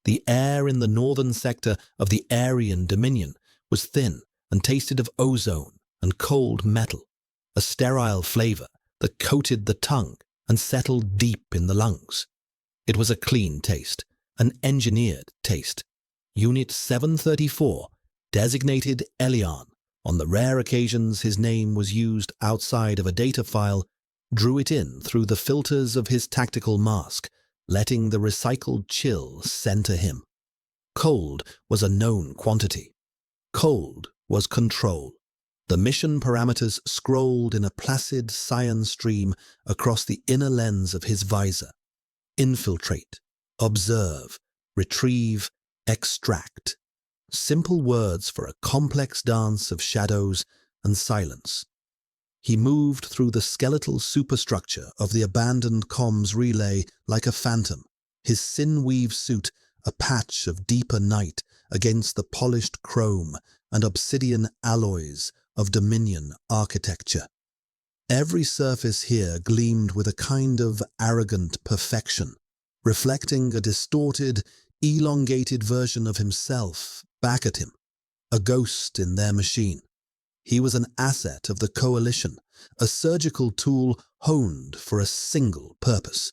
The air in the northern sector of the Aryan Dominion was thin and tasted of ozone and cold metal, a sterile flavor that coated the tongue and settled deep in the lungs. It was a clean taste, an engineered taste. Unit 734, designated Elian, on the rare occasions his name was used outside of a data file, drew it in through the filters of his tactical mask, letting the recycled chill center him. Cold was a known quantity. Cold was control. The mission parameters scrolled in a placid cyan stream across the inner lens of his visor. Infiltrate, observe, retrieve, extract. Simple words for a complex dance of shadows and silence. He moved through the skeletal superstructure of the abandoned comms relay like a phantom, his sineweave suit a patch of deeper night against the polished chrome and obsidian alloys of Dominion architecture. Every surface here gleamed with a kind of arrogant perfection, reflecting a distorted, elongated version of himself back at him, a ghost in their machine. He was an asset of the coalition, a surgical tool honed for a single purpose.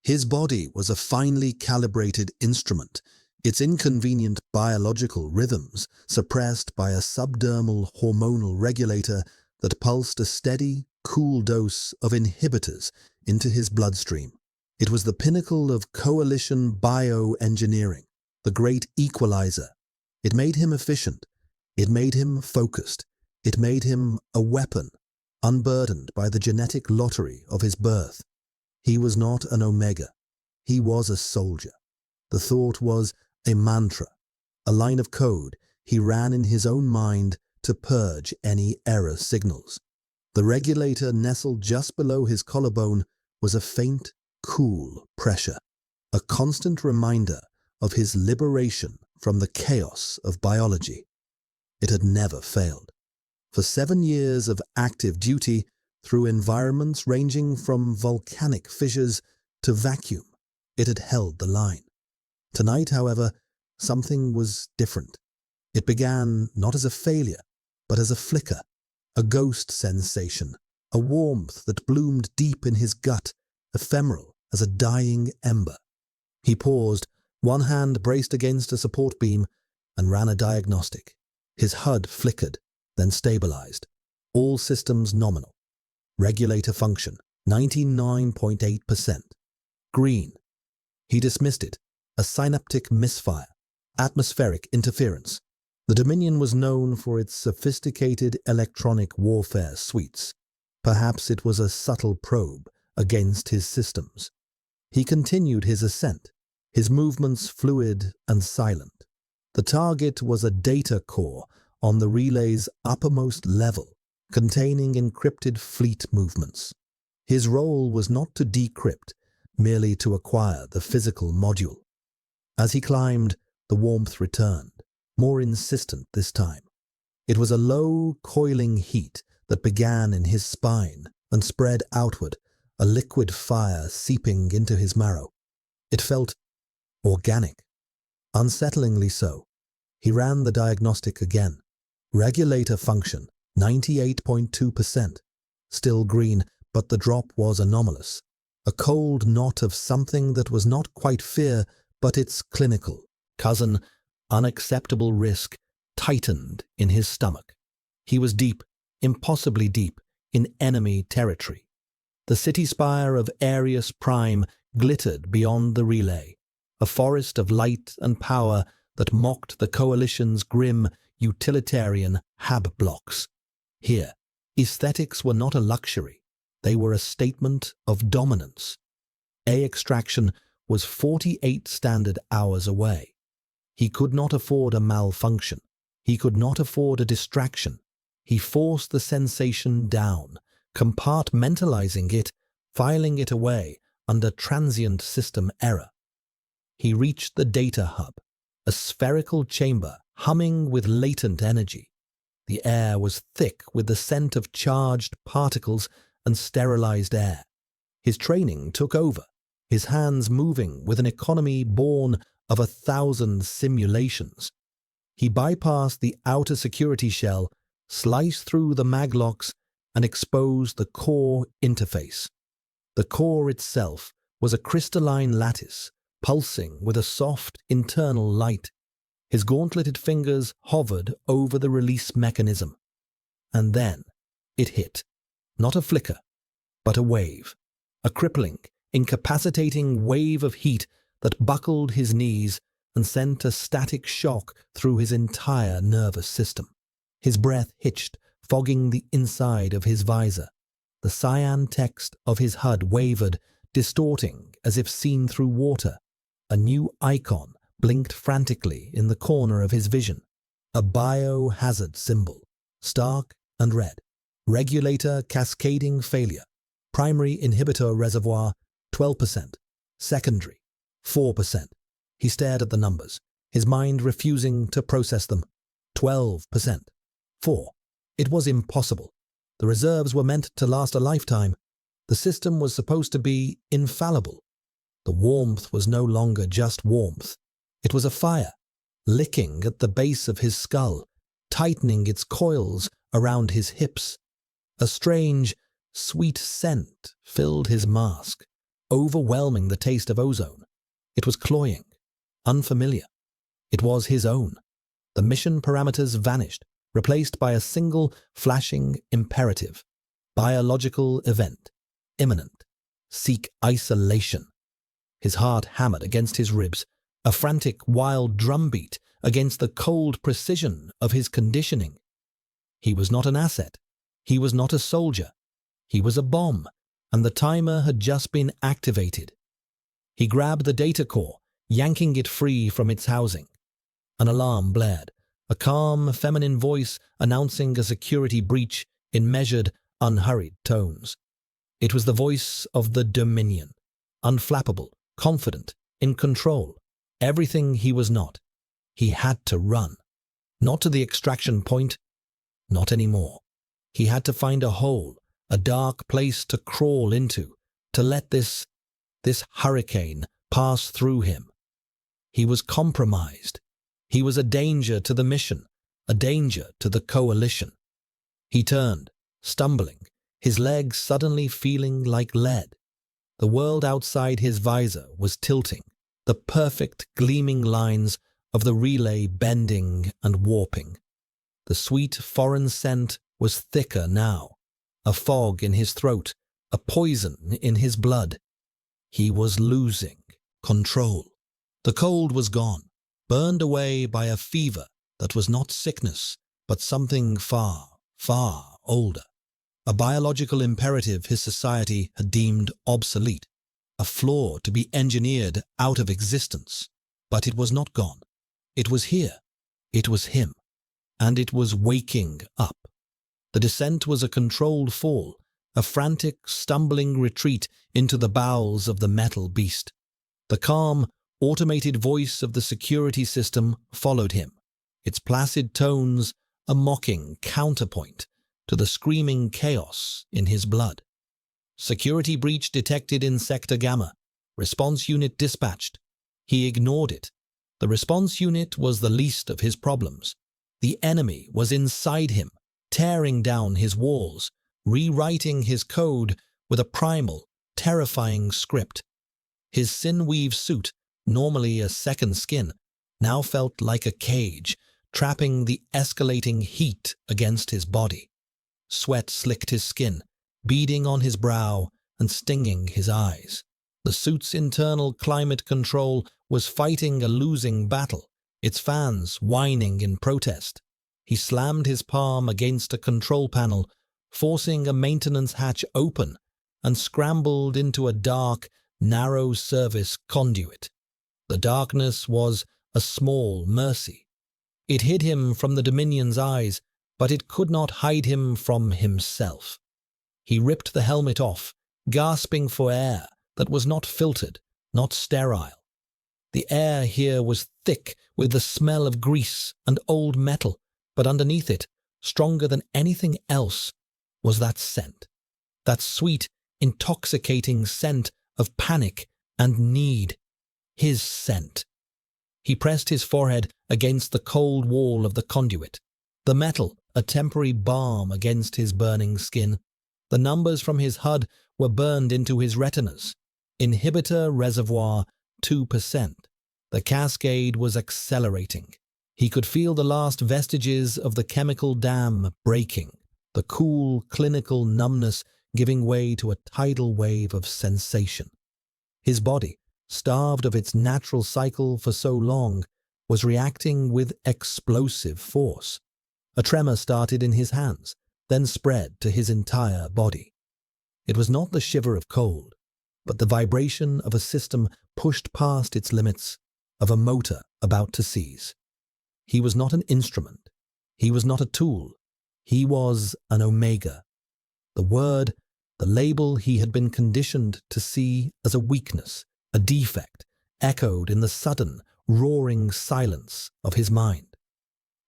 His body was a finely calibrated instrument, its inconvenient biological rhythms suppressed by a subdermal hormonal regulator that pulsed a steady, cool dose of inhibitors into his bloodstream. It was the pinnacle of coalition bioengineering, the great equalizer. It made him efficient. It made him focused. It made him a weapon, unburdened by the genetic lottery of his birth. He was not an Omega. He was a soldier. The thought was a mantra, a line of code he ran in his own mind to purge any error signals. The regulator nestled just below his collarbone was a faint, cool pressure, a constant reminder of his liberation from the chaos of biology. It had never failed. For 7 years of active duty, through environments ranging from volcanic fissures to vacuum, it had held the line. Tonight, however, something was different. It began not as a failure, but as a flicker, a ghost sensation, a warmth that bloomed deep in his gut, ephemeral as a dying ember. He paused, one hand braced against a support beam, and ran a diagnostic. His HUD flickered, then stabilized. All systems nominal. Regulator function, 99.8%. Green. He dismissed it. A synaptic misfire. Atmospheric interference. The Dominion was known for its sophisticated electronic warfare suites. Perhaps it was a subtle probe against his systems. He continued his ascent, his movements fluid and silent. The target was a data core on the relay's uppermost level, containing encrypted fleet movements. His role was not to decrypt, merely to acquire the physical module. As he climbed, the warmth returned, more insistent this time. It was a low, coiling heat that began in his spine and spread outward, a liquid fire seeping into his marrow. It felt organic, unsettlingly so. He ran the diagnostic again. Regulator function, 98.2%. Still green, but the drop was anomalous. A cold knot of something that was not quite fear, but its clinical cousin, unacceptable risk, tightened in his stomach. He was deep, impossibly deep, in enemy territory. The city spire of Arius Prime glittered beyond the relay, a forest of light and power that mocked the Coalition's grim, utilitarian hab blocks. Here, aesthetics were not a luxury. They were a statement of dominance. A extraction was 48 standard hours away. He could not afford a malfunction. He could not afford a distraction. He forced the sensation down, compartmentalizing it, filing it away under transient system error. He reached the data hub, a spherical chamber humming with latent energy. The air was thick with the scent of charged particles and sterilized air. His training took over, his hands moving with an economy born of 1,000 simulations. He bypassed the outer security shell, sliced through the maglocks, and exposed the core interface. The core itself was a crystalline lattice, pulsing with a soft internal light. His gauntleted fingers hovered over the release mechanism. And then it hit. Not a flicker, but a wave. A crippling, incapacitating wave of heat that buckled his knees and sent a static shock through his entire nervous system. His breath hitched, fogging the inside of his visor. The cyan text of his HUD wavered, distorting as if seen through water. A new icon blinked frantically in the corner of his vision. A biohazard symbol, stark and red. Regulator cascading failure. Primary inhibitor reservoir, 12%. Secondary, 4%. He stared at the numbers, his mind refusing to process them. 12%. 4. It was impossible. The reserves were meant to last a lifetime. The system was supposed to be infallible. The warmth was no longer just warmth. It was a fire, licking at the base of his skull, tightening its coils around his hips. A strange, sweet scent filled his mask, overwhelming the taste of ozone. It was cloying, unfamiliar. It was his own. The mission parameters vanished, replaced by a single flashing imperative. Biological event. Imminent. Seek isolation. His heart hammered against his ribs, a frantic, wild drumbeat against the cold precision of his conditioning. He was not an asset. He was not a soldier. He was a bomb, and the timer had just been activated. He grabbed the data core, yanking it free from its housing. An alarm blared, a calm, feminine voice announcing a security breach in measured, unhurried tones. It was the voice of the Dominion, unflappable, confident, in control. Everything he was not. He had to run. Not to the extraction point. Not anymore. He had to find a hole, a dark place to crawl into, to let this hurricane pass through him. He was compromised. He was a danger to the mission, a danger to the coalition. He turned, stumbling, his legs suddenly feeling like lead. The world outside his visor was tilting, the perfect gleaming lines of the relay bending and warping. The sweet foreign scent was thicker now, a fog in his throat, a poison in his blood. He was losing control. The cold was gone, burned away by a fever that was not sickness, but something far, far older. A biological imperative his society had deemed obsolete, a flaw to be engineered out of existence. But it was not gone. It was here. It was him. And it was waking up. The descent was a controlled fall, a frantic, stumbling retreat into the bowels of the metal beast. The calm, automated voice of the security system followed him, its placid tones a mocking counterpoint to the screaming chaos in his blood. Security breach detected in Sector Gamma. Response unit dispatched. He ignored it. The response unit was the least of his problems. The enemy was inside him, tearing down his walls, rewriting his code with a primal, terrifying script. His sineweave suit, normally a second skin, now felt like a cage, trapping the escalating heat against his body. Sweat slicked his skin, beading on his brow and stinging his eyes. The suit's internal climate control was fighting a losing battle, its fans whining in protest. He slammed his palm against a control panel, forcing a maintenance hatch open, and scrambled into a dark, narrow service conduit. The darkness was a small mercy. It hid him from the Dominion's eyes, but it could not hide him from himself. He ripped the helmet off, gasping for air that was not filtered, not sterile. The air here was thick with the smell of grease and old metal, but underneath it, stronger than anything else, was that scent. That sweet, intoxicating scent of panic and need. His scent. He pressed his forehead against the cold wall of the conduit, the metal a temporary balm against his burning skin. The numbers from his HUD were burned into his retinas. Inhibitor reservoir 2%. The cascade was accelerating. He could feel the last vestiges of the chemical dam breaking, the cool, clinical numbness giving way to a tidal wave of sensation. His body, starved of its natural cycle for so long, was reacting with explosive force. A tremor started in his hands, then spread to his entire body. It was not the shiver of cold, but the vibration of a system pushed past its limits, of a motor about to seize. He was not an instrument. He was not a tool. He was an Omega. The word, the label he had been conditioned to see as a weakness, a defect, echoed in the sudden, roaring silence of his mind.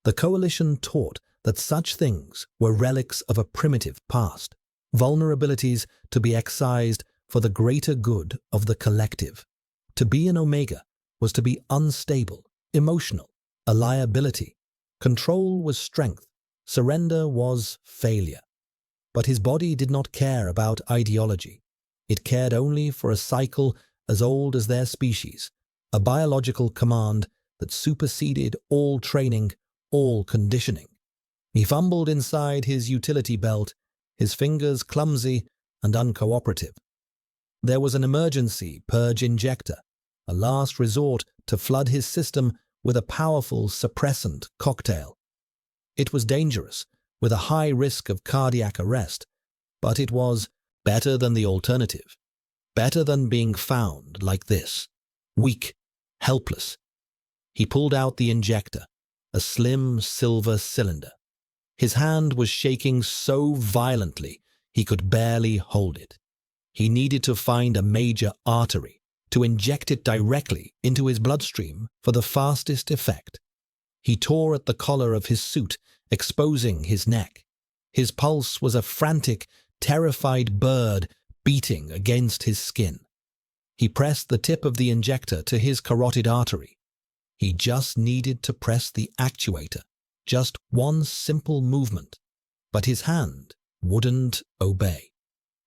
The coalition taught that such things were relics of a primitive past, vulnerabilities to be excised for the greater good of the collective. To be an Omega was to be unstable, emotional, a liability. Control was strength, surrender was failure. But his body did not care about ideology. It cared only for a cycle as old as their species, a biological command that superseded all training, all conditioning. He fumbled inside his utility belt, his fingers clumsy and uncooperative. There was an emergency purge injector, a last resort to flood his system with a powerful suppressant cocktail. It was dangerous, with a high risk of cardiac arrest, but it was better than the alternative, better than being found like this, weak, helpless. He pulled out the injector, a slim silver cylinder. His hand was shaking so violently he could barely hold it. He needed to find a major artery, to inject it directly into his bloodstream for the fastest effect. He tore at the collar of his suit, exposing his neck. His pulse was a frantic, terrified bird beating against his skin. He pressed the tip of the injector to his carotid artery. He just needed to press the actuator, just one simple movement. But his hand wouldn't obey.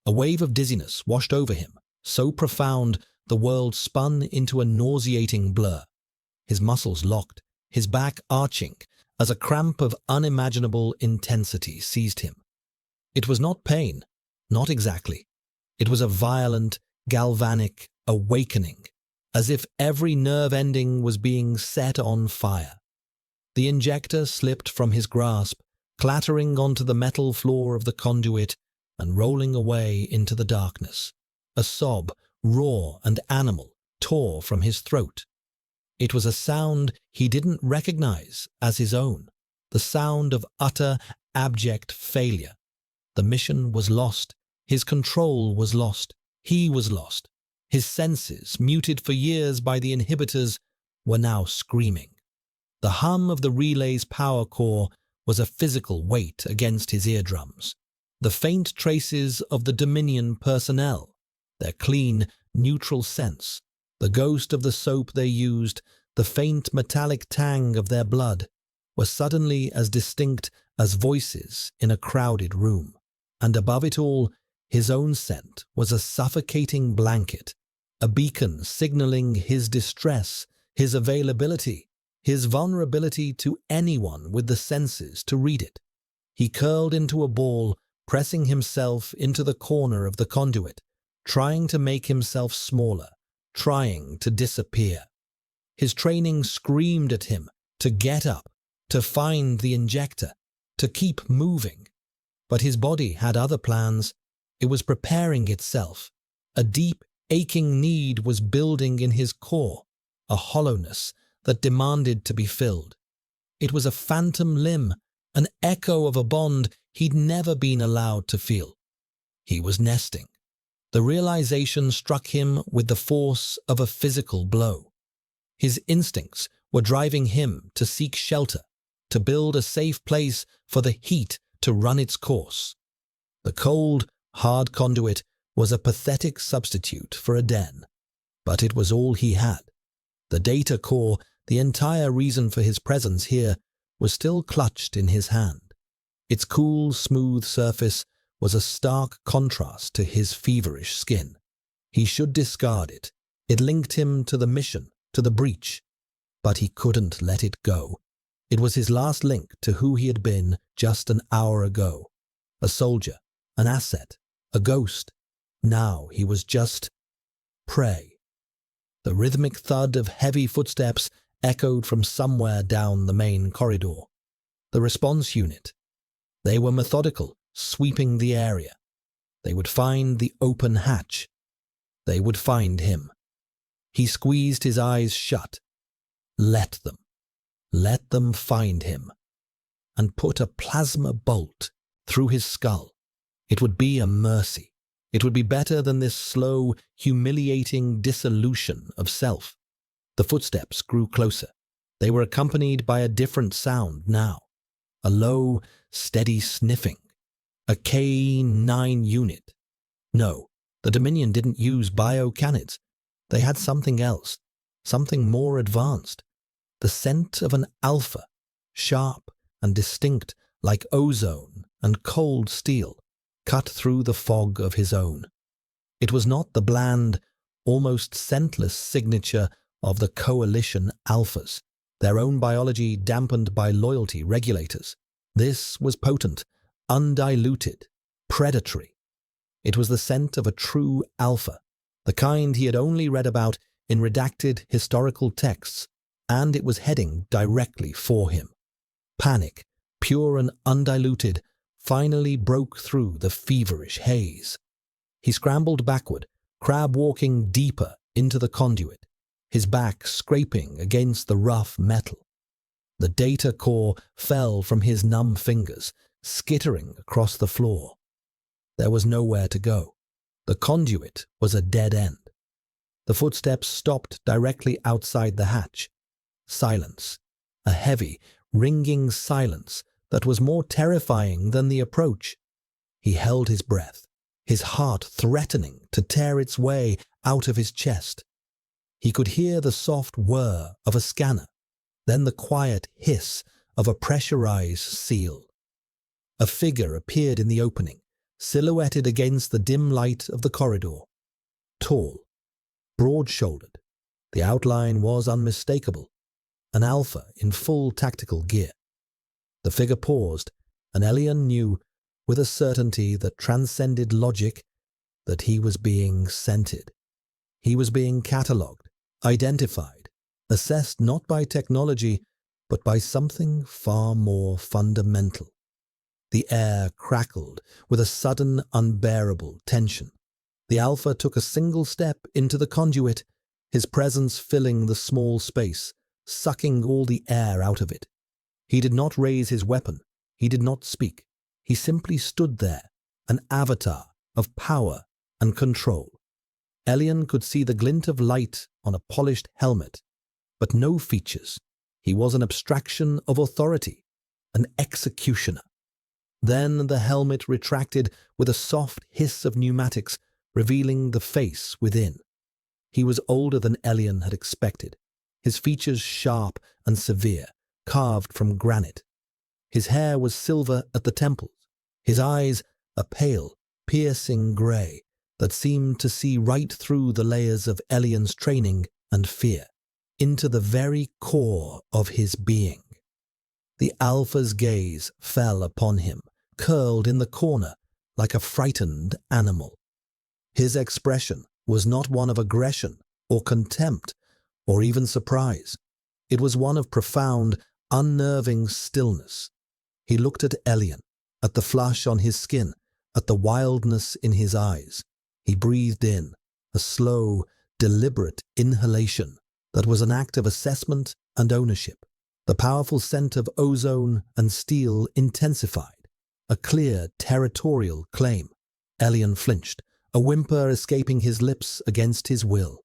A wave of dizziness washed over him, so profound the world spun into a nauseating blur. His muscles locked, his back arching, as a cramp of unimaginable intensity seized him. It was not pain, not exactly. It was a violent, galvanic awakening, as if every nerve ending was being set on fire. The injector slipped from his grasp, clattering onto the metal floor of the conduit and rolling away into the darkness. A sob, raw and animal, tore from his throat. It was a sound he didn't recognize as his own, the sound of utter, abject failure. The mission was lost, his control was lost, he was lost. His senses, muted for years by the inhibitors, were now screaming. The hum of the relay's power core was a physical weight against his eardrums. The faint traces of the Dominion personnel, their clean, neutral sense, the ghost of the soap they used, the faint metallic tang of their blood, were suddenly as distinct as voices in a crowded room. And above it all, his own scent was a suffocating blanket, a beacon signaling his distress, his availability, his vulnerability to anyone with the senses to read it. He curled into a ball, pressing himself into the corner of the conduit, trying to make himself smaller, trying to disappear. His training screamed at him to get up, to find the injector, to keep moving. But his body had other plans. It was preparing itself. A deep, aching need was building in his core, a hollowness that demanded to be filled. It was a phantom limb, an echo of a bond he'd never been allowed to feel. He was nesting. The realization struck him with the force of a physical blow. His instincts were driving him to seek shelter, to build a safe place for the heat to run its course. The cold, hard conduit was a pathetic substitute for a den, but it was all he had. The data core, The entire reason for his presence here was still clutched in his hand. Its cool, smooth surface was a stark contrast to his feverish skin. He should discard it. It linked him to the mission, to the breach. But he couldn't let it go. It was his last link to who he had been just an hour ago. A soldier, an asset, a ghost. Now he was just prey. The rhythmic thud of heavy footsteps echoed from somewhere down the main corridor. The response unit. They were methodical, sweeping the area. They would find the open hatch. They would find him. He squeezed his eyes shut. Let them. Let them find him. And put a plasma bolt through his skull. It would be a mercy. It would be better than this slow, humiliating dissolution of self. The footsteps grew closer. They were accompanied by a different sound now. A low, steady sniffing. A K9 unit. No, the Dominion didn't use biocanids. They had something else, something more advanced. The scent of an alpha, sharp and distinct like ozone and cold steel, cut through the fog of his own. It was not the bland, almost scentless signature of the coalition alphas, their own biology dampened by loyalty regulators. This was potent, undiluted, predatory. It was the scent of a true alpha, the kind he had only read about in redacted historical texts, and it was heading directly for him. Panic, pure and undiluted, finally broke through the feverish haze. He scrambled backward, crab-walking deeper into the conduit, his back scraping against the rough metal. The data core fell from his numb fingers, skittering across the floor. There was nowhere to go. The conduit was a dead end. The footsteps stopped directly outside the hatch. Silence. A heavy, ringing silence that was more terrifying than the approach. He held his breath, his heart threatening to tear its way out of his chest. He could hear the soft whir of a scanner, then the quiet hiss of a pressurized seal. A figure appeared in the opening, silhouetted against the dim light of the corridor. Tall, broad-shouldered. The outline was unmistakable. An alpha in full tactical gear. The figure paused, and Elian knew, with a certainty that transcended logic, that he was being scented. He was being catalogued, identified, assessed not by technology, but by something far more fundamental. The air crackled with a sudden, unbearable tension. The alpha took a single step into the conduit, his presence filling the small space, sucking all the air out of it. He did not raise his weapon. He did not speak. He simply stood there, an avatar of power and control. Elian could see the glint of light on a polished helmet, but no features. He was an abstraction of authority, an executioner. Then the helmet retracted with a soft hiss of pneumatics, revealing the face within. He was older than Elian had expected, his features sharp and severe, carved from granite. His hair was silver at the temples, his eyes a pale, piercing grey that seemed to see right through the layers of Elian's training and fear, into the very core of his being. The alpha's gaze fell upon him, curled in the corner like a frightened animal. His expression was not one of aggression or contempt or even surprise. It was one of profound, unnerving stillness. He looked at Elian, at the flush on his skin, at the wildness in his eyes. He breathed in, a slow, deliberate inhalation that was an act of assessment and ownership. The powerful scent of ozone and steel intensified, a clear territorial claim. Elian flinched, a whimper escaping his lips against his will.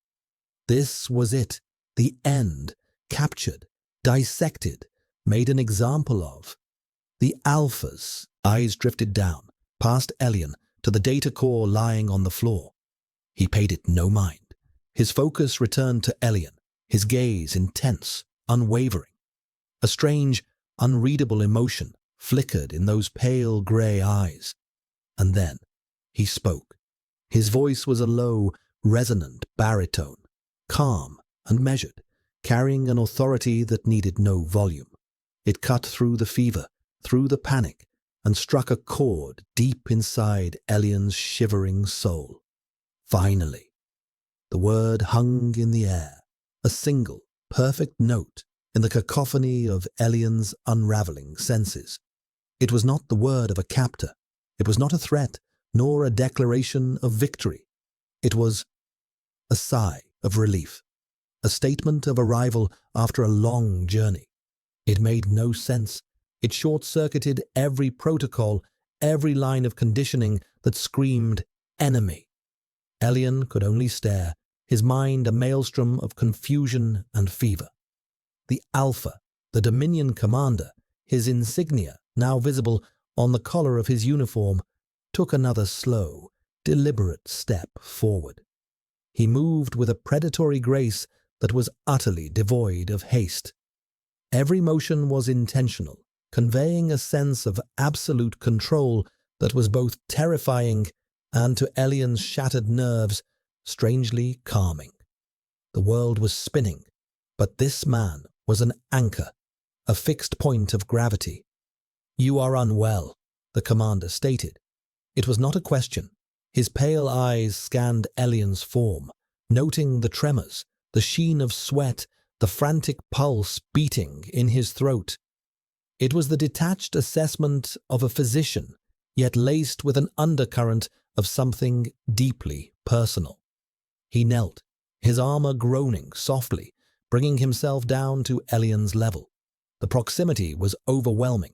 This was it, the end, captured, dissected, made an example of. The alpha's eyes drifted down, past Elian, to the data core lying on the floor. He paid it no mind. His focus returned to Elian, his gaze intense, unwavering. A strange, unreadable emotion flickered in those pale grey eyes. And then he spoke. His voice was a low, resonant baritone, calm and measured, carrying an authority that needed no volume. It cut through the fever, through the panic, and struck a chord deep inside Elian's shivering soul. Finally, the word hung in the air, a single, perfect note in the cacophony of Elian's unraveling senses. It was not the word of a captor. It was not a threat, nor a declaration of victory. It was a sigh of relief, a statement of arrival after a long journey. It made no sense. It short-circuited every protocol, every line of conditioning that screamed enemy. Elian could only stare, his mind a maelstrom of confusion and fever. The Alpha, the Dominion commander, his insignia now visible on the collar of his uniform, took another slow, deliberate step forward. He moved with a predatory grace that was utterly devoid of haste. Every motion was intentional, conveying a sense of absolute control that was both terrifying and, to Elian's shattered nerves, strangely calming. The world was spinning, but this man was an anchor, a fixed point of gravity. "You are unwell," the commander stated. It was not a question. His pale eyes scanned Elian's form, noting the tremors, the sheen of sweat, the frantic pulse beating in his throat. It was the detached assessment of a physician, yet laced with an undercurrent of something deeply personal. He knelt, his armor groaning softly, bringing himself down to Elian's level. The proximity was overwhelming.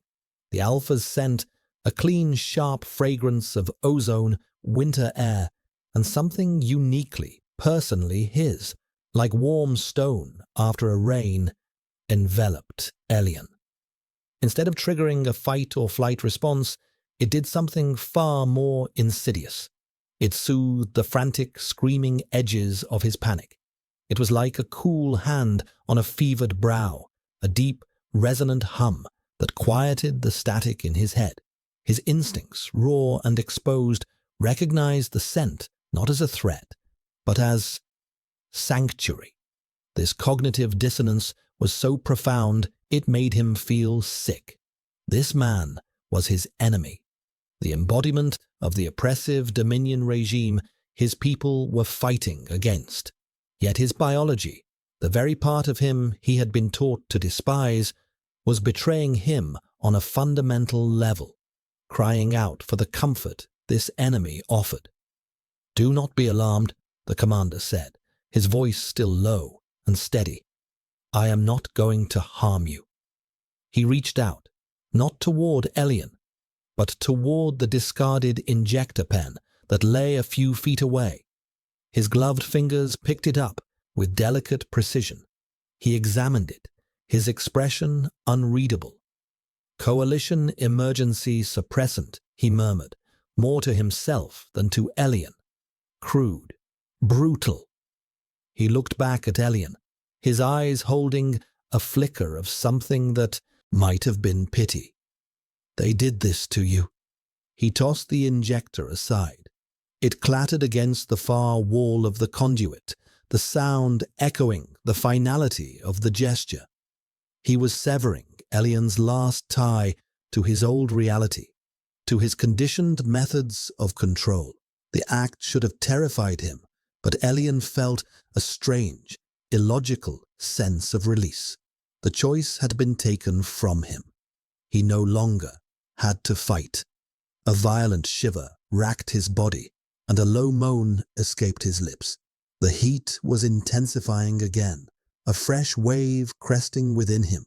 The Alpha's scent, a clean, sharp fragrance of ozone, winter air, and something uniquely, personally his, like warm stone after a rain, enveloped Elian. Instead of triggering a fight or flight response, it did something far more insidious. It soothed the frantic, screaming edges of his panic. It was like a cool hand on a fevered brow, a deep, resonant hum that quieted the static in his head. His instincts, raw and exposed, recognized the scent not as a threat, but as sanctuary. This cognitive dissonance was so profound it made him feel sick. This man was his enemy, the embodiment of the oppressive Dominion regime his people were fighting against. Yet his biology, the very part of him he had been taught to despise, was betraying him on a fundamental level, crying out for the comfort this enemy offered. "Do not be alarmed," the commander said, his voice still low and steady. "I am not going to harm you." He reached out, not toward Elian, but toward the discarded injector pen that lay a few feet away. His gloved fingers picked it up with delicate precision. He examined it, his expression unreadable. "Coalition emergency suppressant," he murmured, more to himself than to Elian. "Crude, brutal." He looked back at Elian, his eyes holding a flicker of something that might have been pity. "They did this to you." He tossed the injector aside. It clattered against the far wall of the conduit, the sound echoing the finality of the gesture. He was severing Elian's last tie to his old reality, to his conditioned methods of control. The act should have terrified him, but Elian felt a strange, illogical sense of release. The choice had been taken from him. He no longer had to fight. A violent shiver racked his body, and a low moan escaped his lips. The heat was intensifying again, a fresh wave cresting within him.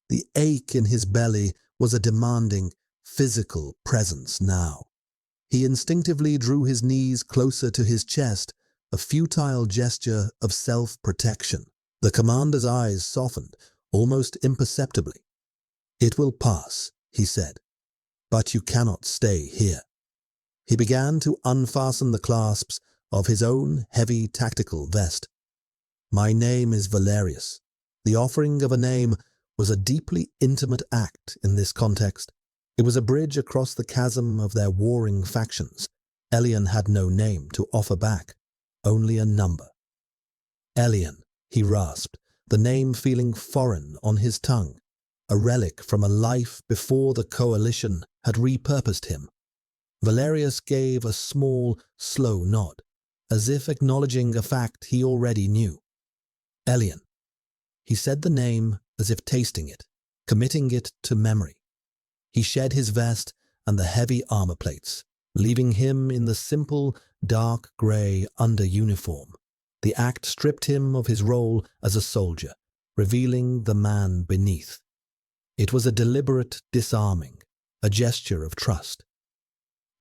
The ache in his belly was a demanding, physical presence now. He instinctively drew his knees closer to his chest, a futile gesture of self-protection. The commander's eyes softened, almost imperceptibly. "It will pass," he said, "but you cannot stay here." He began to unfasten the clasps of his own heavy tactical vest. "My name is Valerius. The offering of a name was a deeply intimate act in this context. It was a bridge across the chasm of their warring factions. Elian had no name to offer back, only a number. Elian, he rasped, the name feeling foreign on his tongue, a relic from a life before the coalition had repurposed him. Valerius gave a small, slow nod, as if acknowledging a fact he already knew. Elian. He said the name as if tasting it, committing it to memory. He shed his vest and the heavy armor plates, leaving him in the simple, dark grey under-uniform. The act stripped him of his role as a soldier, revealing the man beneath. It was a deliberate disarming, a gesture of trust.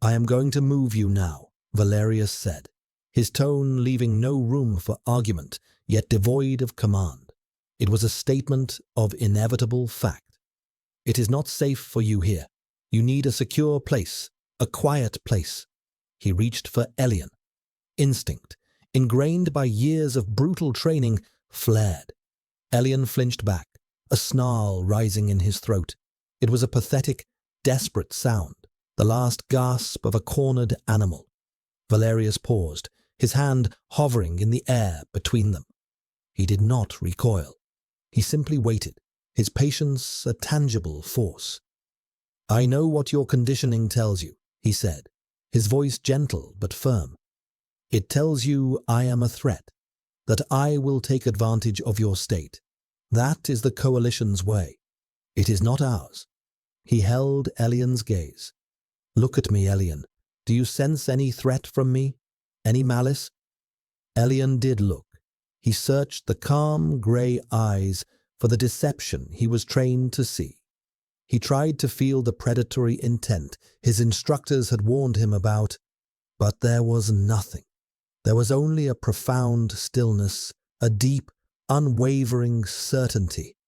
"I am going to move you now," Valerius said, his tone leaving no room for argument, yet devoid of command. It was a statement of inevitable fact. "It is not safe for you here. You need a secure place, a quiet place." He reached for Elian. Instinct, ingrained by years of brutal training, flared. Elian flinched back, a snarl rising in his throat. It was a pathetic, desperate sound, the last gasp of a cornered animal. Valerius paused, his hand hovering in the air between them. He did not recoil. He simply waited, his patience a tangible force. "I know what your conditioning tells you," he said, his voice gentle but firm. "It tells you I am a threat, that I will take advantage of your state. That is the coalition's way. It is not ours." He held Elian's gaze. "Look at me, Elian. Do you sense any threat from me? Any malice?" Elian did look. He searched the calm, grey eyes for the deception he was trained to see. He tried to feel the predatory intent his instructors had warned him about, but there was nothing. There was only a profound stillness, a deep, unwavering certainty,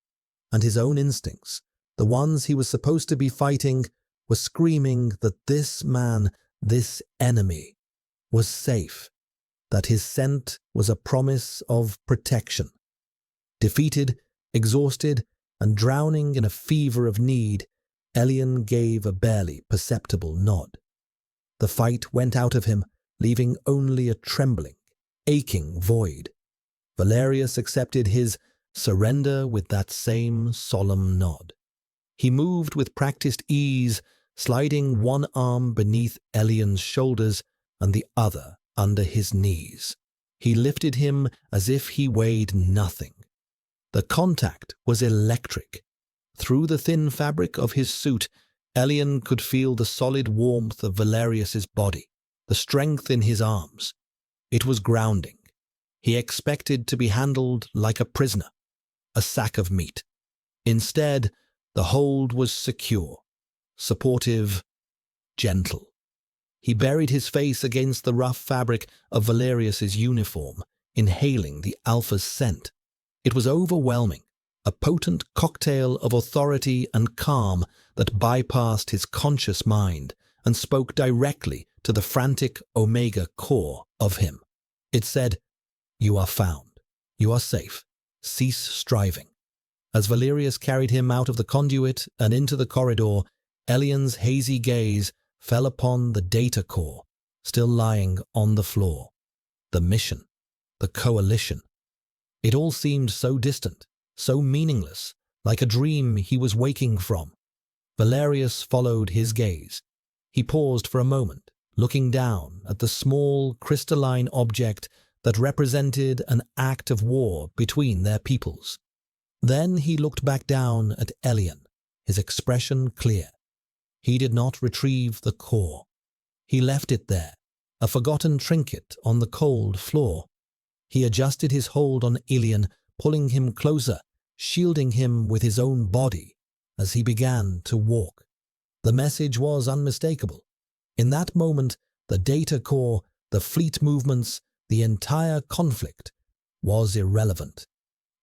and his own instincts, the ones he was supposed to be fighting, were screaming that this man, this enemy, was safe, that his scent was a promise of protection. Defeated, exhausted, and drowning in a fever of need, Elian gave a barely perceptible nod. The fight went out of him, leaving only a trembling, aching void. Valerius accepted his surrender with that same solemn nod. He moved with practiced ease, sliding one arm beneath Elian's shoulders and the other under his knees. He lifted him as if he weighed nothing. The contact was electric. Through the thin fabric of his suit, Elian could feel the solid warmth of Valerius's body, the strength in his arms. It was grounding. He expected to be handled like a prisoner, a sack of meat. Instead, the hold was secure, supportive, gentle. He buried his face against the rough fabric of Valerius's uniform, inhaling the Alpha's scent. It was overwhelming, a potent cocktail of authority and calm that bypassed his conscious mind and spoke directly to the frantic Omega core of him. It said, "You are found. You are safe. Cease striving." As Valerius carried him out of the conduit and into the corridor, Elian's hazy gaze fell upon the data core, still lying on the floor. The mission, the coalition. It all seemed so distant, so meaningless, like a dream he was waking from. Valerius followed his gaze. He paused for a moment, looking down at the small, crystalline object that represented an act of war between their peoples. Then he looked back down at Elian, his expression clear. He did not retrieve the core. He left it there, a forgotten trinket on the cold floor. He adjusted his hold on Elian, pulling him closer, shielding him with his own body as he began to walk. The message was unmistakable. In that moment, the data core, the fleet movements, the entire conflict was irrelevant.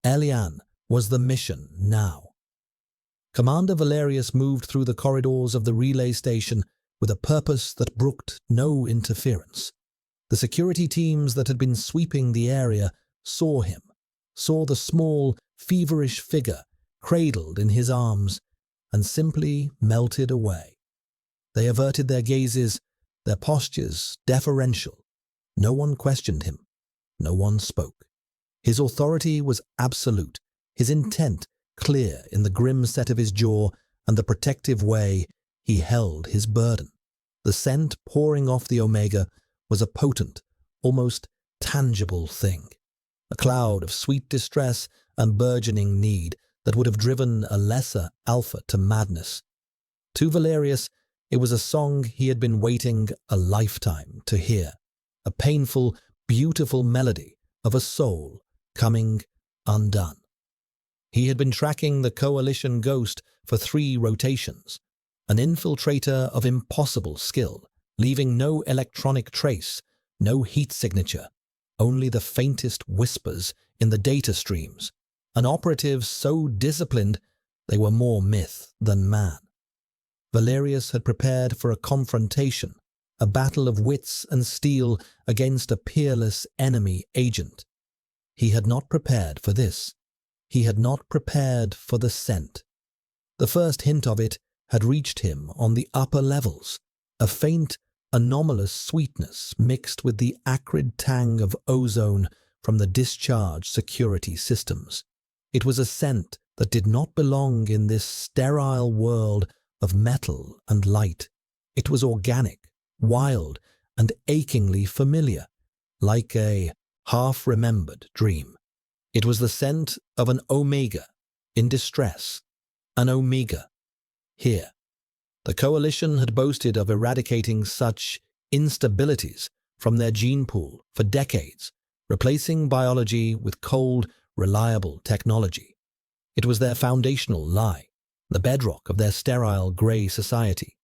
Elian was the mission now. Commander Valerius moved through the corridors of the relay station with a purpose that brooked no interference. The security teams that had been sweeping the area saw him, saw the small, feverish figure cradled in his arms and simply melted away. They averted their gazes, their postures deferential. No one questioned him. No one spoke. His authority was absolute, his intent clear in the grim set of his jaw and the protective way he held his burden. The scent pouring off the Omega was a potent, almost tangible thing, a cloud of sweet distress and burgeoning need that would have driven a lesser alpha to madness. To Valerius, it was a song he had been waiting a lifetime to hear, a painful, beautiful melody of a soul coming undone. He had been tracking the Coalition ghost for 3 rotations, an infiltrator of impossible skill, leaving no electronic trace, no heat signature, only the faintest whispers in the data streams, an operative so disciplined they were more myth than man. Valerius had prepared for a confrontation, a battle of wits and steel against a peerless enemy agent. He had not prepared for this. He had not prepared for the scent. The first hint of it had reached him on the upper levels, a faint, anomalous sweetness mixed with the acrid tang of ozone from the discharge security systems. It was a scent that did not belong in this sterile world of metal and light. It was organic, wild, and achingly familiar, like a half-remembered dream. It was the scent of an Omega in distress, an Omega here. The Coalition had boasted of eradicating such instabilities from their gene pool for decades, replacing biology with cold, reliable technology. It was their foundational lie, the bedrock of their sterile grey society.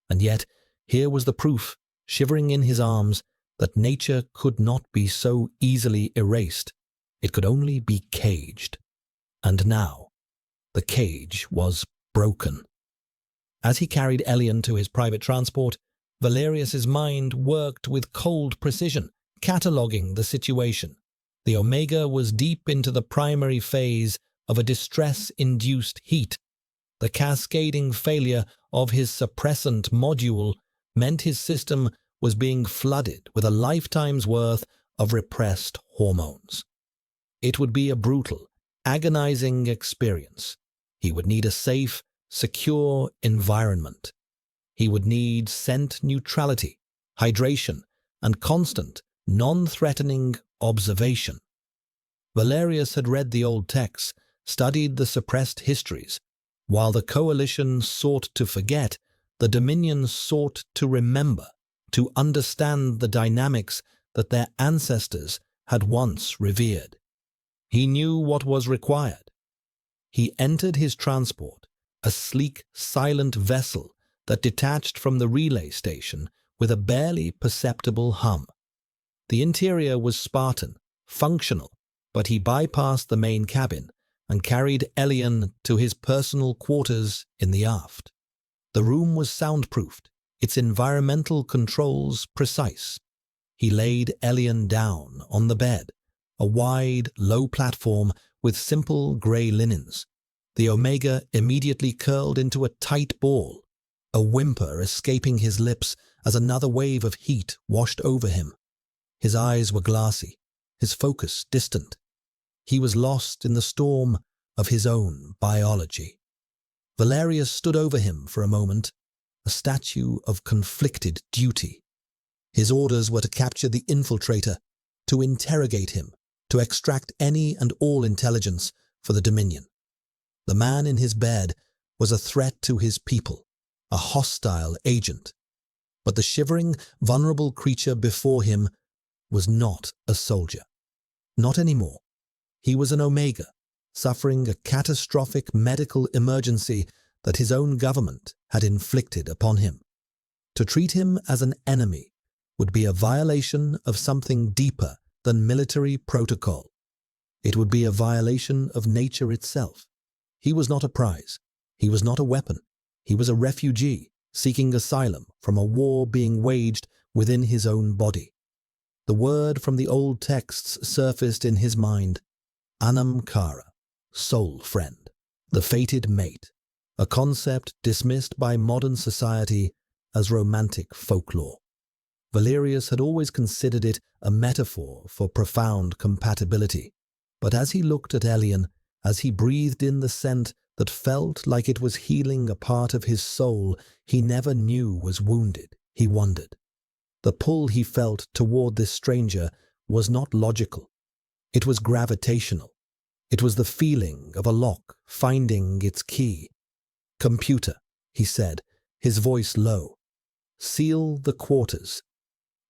And yet, here was the proof, shivering in his arms, that nature could not be so easily erased. It could only be caged. And now, the cage was broken. As he carried Elian to his private transport, Valerius's mind worked with cold precision, cataloguing the situation. The Omega was deep into the primary phase of a distress-induced heat. The cascading failure of his suppressant module meant his system was being flooded with a lifetime's worth of repressed hormones. It would be a brutal, agonizing experience. He would need a safe, secure environment. He would need scent neutrality, hydration, and constant, non-threatening observation. Valerius had read the old texts, studied the suppressed histories. While the Coalition sought to forget, the Dominion sought to remember, to understand the dynamics that their ancestors had once revered. He knew what was required. He entered his transport, a sleek, silent vessel that detached from the relay station with a barely perceptible hum. The interior was Spartan, functional, but he bypassed the main cabin and carried Elian to his personal quarters in the aft. The room was soundproofed, its environmental controls precise. He laid Elian down on the bed, a wide, low platform with simple grey linens. The Omega immediately curled into a tight ball, a whimper escaping his lips as another wave of heat washed over him. His eyes were glassy, his focus distant. He was lost in the storm of his own biology. Valerius stood over him for a moment, a statue of conflicted duty. His orders were to capture the infiltrator, to interrogate him, to extract any and all intelligence for the Dominion. The man in his bed was a threat to his people, a hostile agent. But the shivering, vulnerable creature before him was not a soldier. Not anymore. He was an Omega, suffering a catastrophic medical emergency that his own government had inflicted upon him. To treat him as an enemy would be a violation of something deeper than military protocol. It would be a violation of nature itself. He was not a prize. He was not a weapon. He was a refugee seeking asylum from a war being waged within his own body. The word from the old texts surfaced in his mind, Anam Kara, soul friend, the fated mate, a concept dismissed by modern society as romantic folklore. Valerius had always considered it a metaphor for profound compatibility, but as he looked at Elian, as he breathed in the scent that felt like it was healing a part of his soul he never knew was wounded, he wondered. The pull he felt toward this stranger was not logical. It was gravitational. It was the feeling of a lock finding its key. "Computer," he said, his voice low. "Seal the quarters.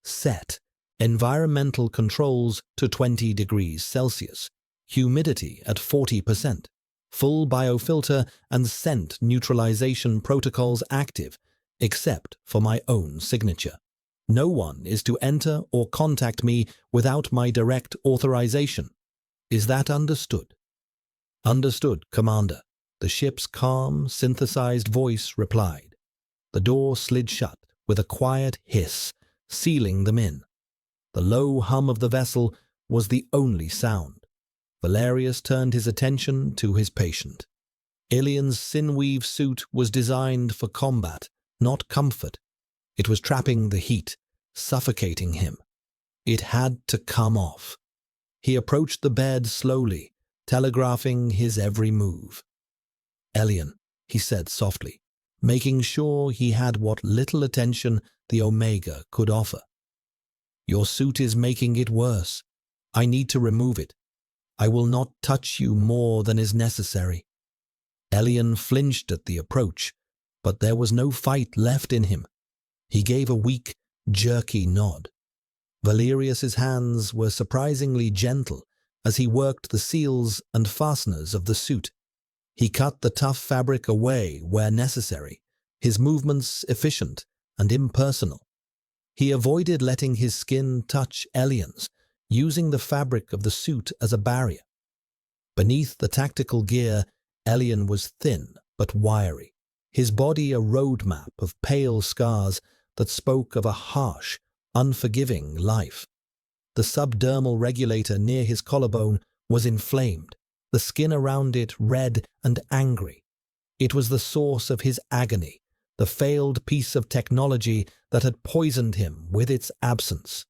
Set environmental controls to 20 degrees Celsius, humidity at 40%, full biofilter and scent neutralization protocols active, except for my own signature. No one is to enter or contact me without my direct authorization. Is that understood?" "Understood, Commander," the ship's calm, synthesized voice replied. The door slid shut with a quiet hiss, sealing them in. The low hum of the vessel was the only sound. Valerius turned his attention to his patient. Ilian's sineweave suit was designed for combat, not comfort. It was trapping the heat, suffocating him. It had to come off. He approached the bed slowly, telegraphing his every move. "Elian," he said softly, making sure he had what little attention the Omega could offer. "Your suit is making it worse. I need to remove it. I will not touch you more than is necessary." Elian flinched at the approach, but there was no fight left in him. He gave a weak, jerky nod. Valerius's hands were surprisingly gentle as he worked the seals and fasteners of the suit. He cut the tough fabric away where necessary, his movements efficient and impersonal. He avoided letting his skin touch Elian's, using the fabric of the suit as a barrier. Beneath the tactical gear, Elian was thin but wiry, his body a roadmap of pale scars that spoke of a harsh, unforgiving life. The subdermal regulator near his collarbone was inflamed, the skin around it red and angry. It was the source of his agony, the failed piece of technology that had poisoned him with its absence.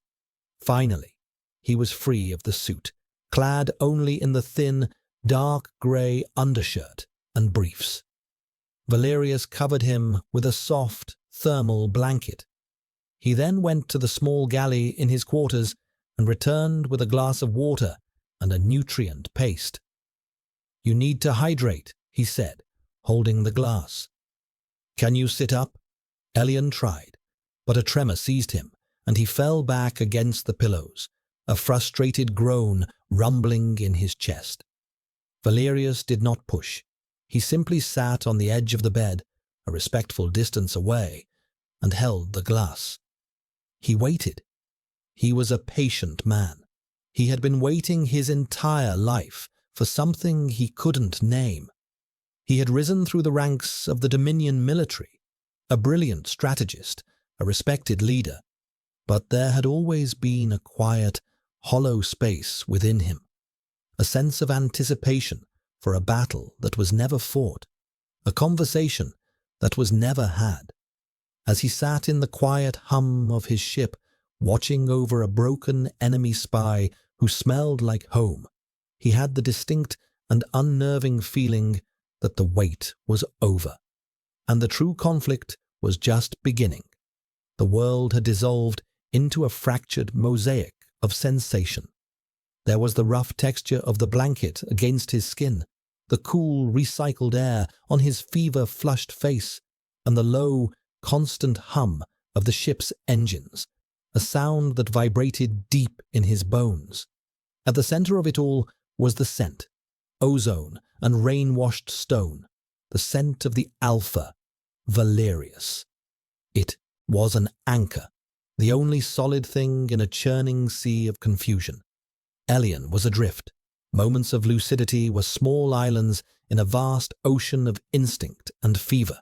Finally, he was free of the suit, clad only in the thin, dark grey undershirt and briefs. Valerius covered him with a soft, thermal blanket. He then went to the small galley in his quarters and returned with a glass of water and a nutrient paste. "You need to hydrate," he said, holding the glass. "Can you sit up?" Elian tried, but a tremor seized him, and he fell back against the pillows, a frustrated groan rumbling in his chest. Valerius did not push. He simply sat on the edge of the bed, a respectful distance away, and held the glass. He waited. He was a patient man. He had been waiting his entire life for something he couldn't name. He had risen through the ranks of the Dominion military, a brilliant strategist, a respected leader, but there had always been a quiet, hollow space within him, a sense of anticipation for a battle that was never fought, a conversation that was never had. As he sat in the quiet hum of his ship, watching over a broken enemy spy who smelled like home, he had the distinct and unnerving feeling that the wait was over, and the true conflict was just beginning. The world had dissolved into a fractured mosaic of sensation. There was the rough texture of the blanket against his skin, the cool, recycled air on his fever-flushed face, and the low, constant hum of the ship's engines, a sound that vibrated deep in his bones. At the center of it all was the scent, ozone and rain-washed stone, the scent of the Alpha, Valerius. It was an anchor, the only solid thing in a churning sea of confusion. Elian was adrift. Moments of lucidity were small islands in a vast ocean of instinct and fever.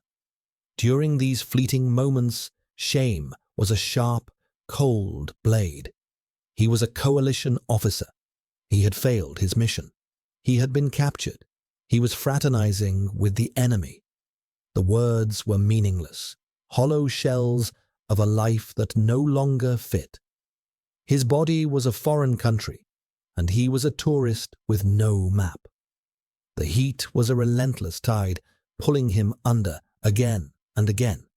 During these fleeting moments, shame was a sharp, cold blade. He was a coalition officer. He had failed his mission. He had been captured. He was fraternizing with the enemy. The words were meaningless, hollow shells of a life that no longer fit. His body was a foreign country, and he was a tourist with no map. The heat was a relentless tide, pulling him under again and again.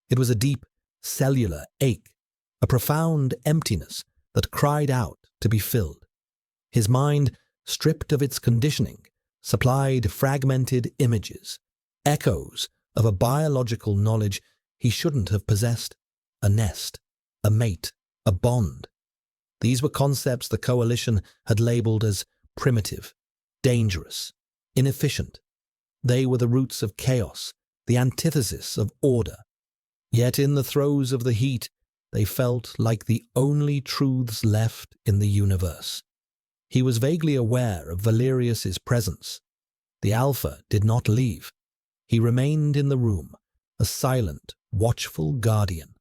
It was a deep, cellular ache, a profound emptiness that cried out to be filled. His mind, stripped of its conditioning, supplied fragmented images, echoes of a biological knowledge he shouldn't have possessed: a nest, a mate, a bond. These were concepts the coalition had labeled as primitive, dangerous, inefficient. They were the roots of chaos, the antithesis of order. Yet in the throes of the heat, they felt like the only truths left in the universe. He was vaguely aware of Valerius's presence. The Alpha did not leave. He remained in the room, a silent, watchful guardian.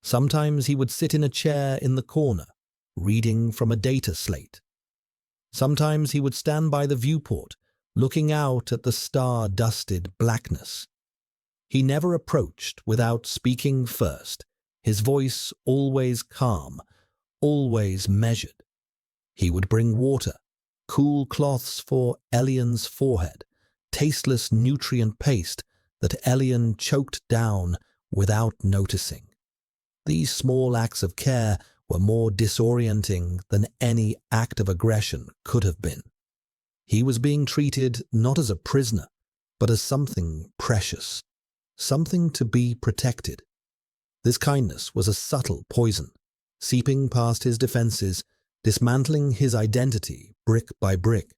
Sometimes he would sit in a chair in the corner, reading from a data slate. Sometimes he would stand by the viewport, looking out at the star-dusted blackness. He never approached without speaking first, his voice always calm, always measured. He would bring water, cool cloths for Elian's forehead, tasteless nutrient paste that Elian choked down without noticing. These small acts of care were more disorienting than any act of aggression could have been. He was being treated not as a prisoner, but as something precious, something to be protected. This kindness was a subtle poison, seeping past his defenses, dismantling his identity brick by brick.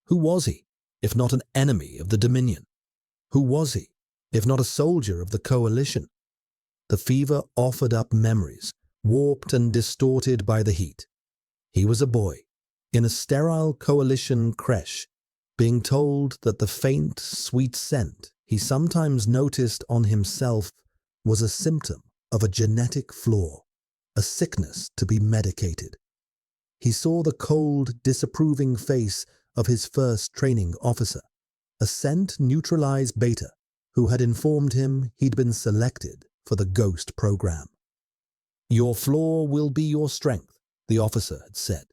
Who was he, if not an enemy of the Dominion? Who was he, if not a soldier of the coalition? The fever offered up memories, warped and distorted by the heat. He was a boy, in a sterile coalition creche, being told that the faint, sweet scent he sometimes noticed on himself was a symptom of a genetic flaw, a sickness to be medicated. He saw the cold, disapproving face of his first training officer, a scent-neutralized beta who had informed him he'd been selected for the Ghost program. "Your flaw will be your strength," the officer had said.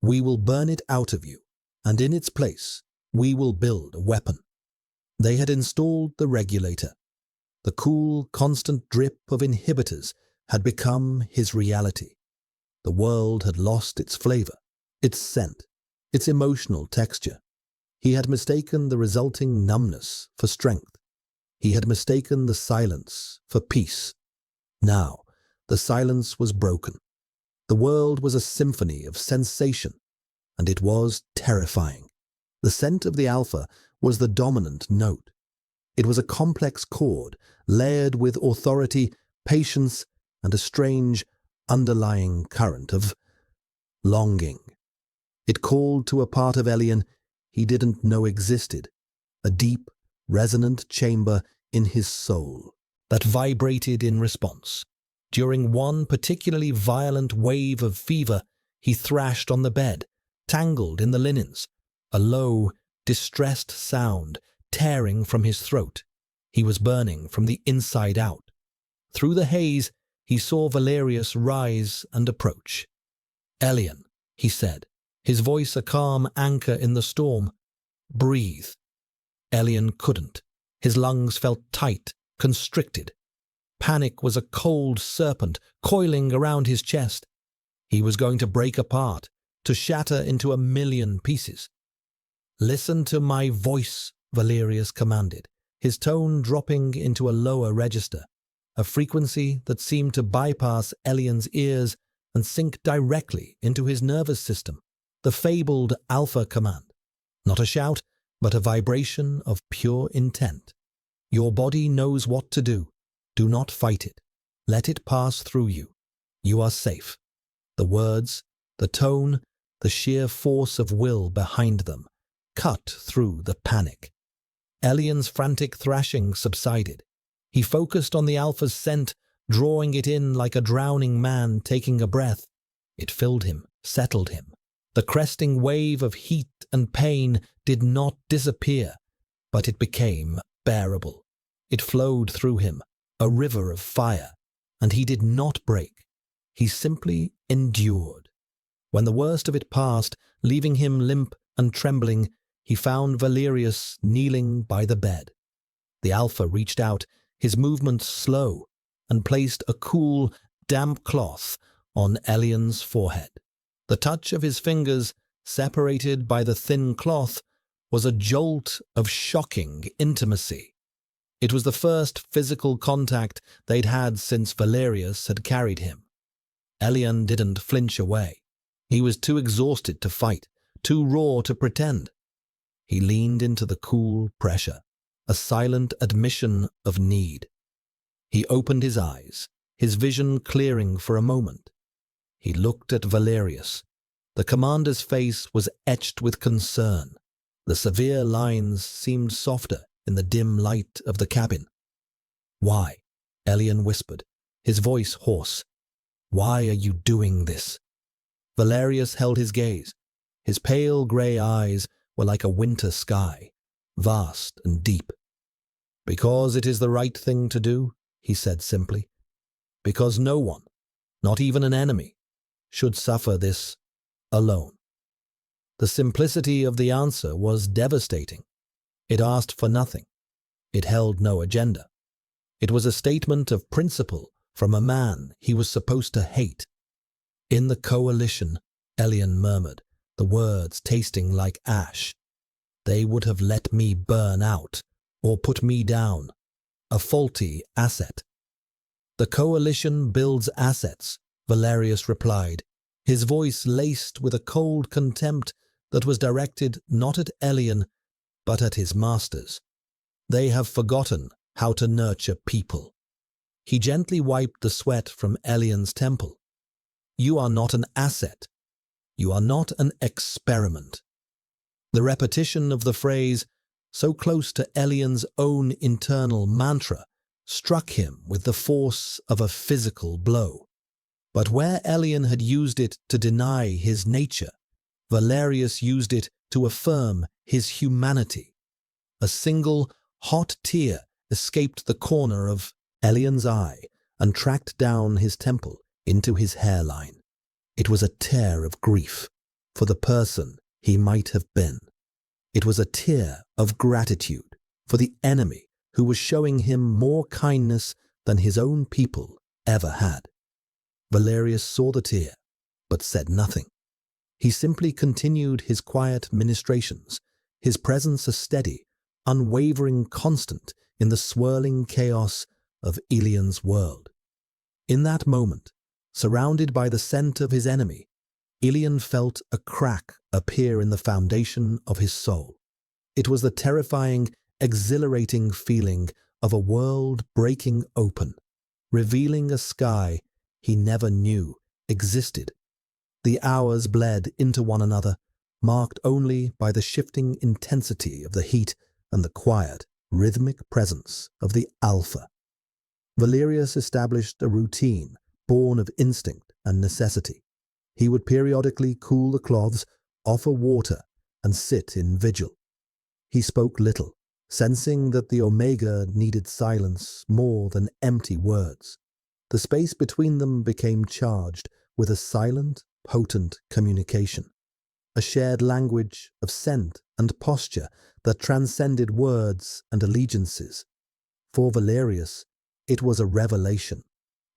"We will burn it out of you, and in its place, we will build a weapon." They had installed the regulator. The cool, constant drip of inhibitors had become his reality. The world had lost its flavor, its scent, its emotional texture. He had mistaken the resulting numbness for strength. He had mistaken the silence for peace. Now, the silence was broken. The world was a symphony of sensation, and it was terrifying. The scent of the Alpha was the dominant note. It was a complex chord, layered with authority, patience, and a strange, underlying current of longing. It called to a part of Elian he didn't know existed, a deep, resonant chamber in his soul that vibrated in response. During one particularly violent wave of fever, he thrashed on the bed, tangled in the linens, a low, distressed sound tearing from his throat. He was burning from the inside out. Through the haze, he saw Valerius rise and approach. "Elian," he said, his voice a calm anchor in the storm. "Breathe." Elian couldn't. His lungs felt tight, constricted. Panic was a cold serpent coiling around his chest. He was going to break apart, to shatter into a million pieces. "Listen to my voice," Valerius commanded, his tone dropping into a lower register, a frequency that seemed to bypass Elian's ears and sink directly into his nervous system, the fabled Alpha command. Not a shout, but a vibration of pure intent. "Your body knows what to do. Do not fight it. Let it pass through you. You are safe." The words, the tone, the sheer force of will behind them cut through the panic. Elian's frantic thrashing subsided. He focused on the Alpha's scent, drawing it in like a drowning man taking a breath. It filled him, settled him. The cresting wave of heat and pain did not disappear, but it became bearable. It flowed through him, a river of fire, and he did not break. He simply endured. When the worst of it passed, leaving him limp and trembling, he found Valerius kneeling by the bed. The Alpha reached out, his movements slow, and placed a cool, damp cloth on Elian's forehead. The touch of his fingers, separated by the thin cloth, was a jolt of shocking intimacy. It was the first physical contact they'd had since Valerius had carried him. Elian didn't flinch away. He was too exhausted to fight, too raw to pretend. He leaned into the cool pressure, a silent admission of need. He opened his eyes, his vision clearing for a moment. He looked at Valerius. The commander's face was etched with concern. The severe lines seemed softer in the dim light of the cabin. "Why?" Elian whispered, his voice hoarse. "Why are you doing this?" Valerius held his gaze. His pale grey eyes were like a winter sky, vast and deep. "Because it is the right thing to do," he said simply. "Because no one, not even an enemy, should suffer this alone." The simplicity of the answer was devastating. It asked for nothing. It held no agenda. It was a statement of principle from a man he was supposed to hate. "In the coalition," Elian murmured, the words tasting like ash. "They would have let me burn out, or put me down. A faulty asset." "The coalition builds assets," Valerius replied, his voice laced with a cold contempt that was directed not at Elian, but at his masters. "They have forgotten how to nurture people." He gently wiped the sweat from Elian's temple. "You are not an asset. You are not an experiment." The repetition of the phrase, so close to Elian's own internal mantra, struck him with the force of a physical blow. But where Elian had used it to deny his nature, Valerius used it to affirm his humanity. A single, hot tear escaped the corner of Elian's eye and tracked down his temple into his hairline. It was a tear of grief for the person he might have been. It was a tear of gratitude for the enemy who was showing him more kindness than his own people ever had. Valerius saw the tear, but said nothing. He simply continued his quiet ministrations, his presence a steady, unwavering constant in the swirling chaos of Elian's world. In that moment, surrounded by the scent of his enemy, Elian felt a crack appear in the foundation of his soul. It was the terrifying, exhilarating feeling of a world breaking open, revealing a sky he never knew existed. The hours bled into one another, marked only by the shifting intensity of the heat and the quiet, rhythmic presence of the Alpha. Valerius established a routine born of instinct and necessity. He would periodically cool the cloths, offer water, and sit in vigil. He spoke little, sensing that the Omega needed silence more than empty words. The space between them became charged with a silent, potent communication, a shared language of scent and posture that transcended words and allegiances. For Valerius, it was a revelation.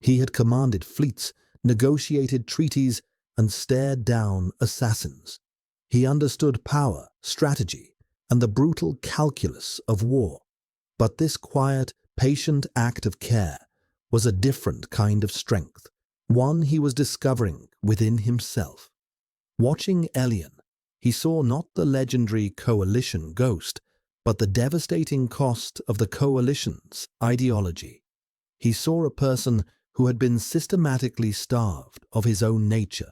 He had commanded fleets, negotiated treaties, and stared down assassins. He understood power, strategy, and the brutal calculus of war. But this quiet, patient act of care was a different kind of strength, one he was discovering within himself. Watching Elian, he saw not the legendary coalition ghost, but the devastating cost of the coalition's ideology. He saw a person who had been systematically starved of his own nature,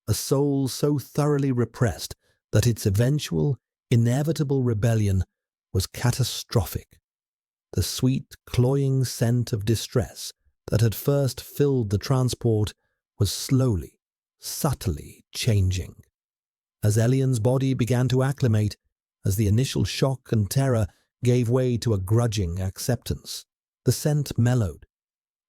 a soul so thoroughly repressed that its eventual, inevitable rebellion was catastrophic. The sweet, cloying scent of distress that had first filled the transport was slowly, subtly changing. As Elian's body began to acclimate, as the initial shock and terror gave way to a grudging acceptance, the scent mellowed.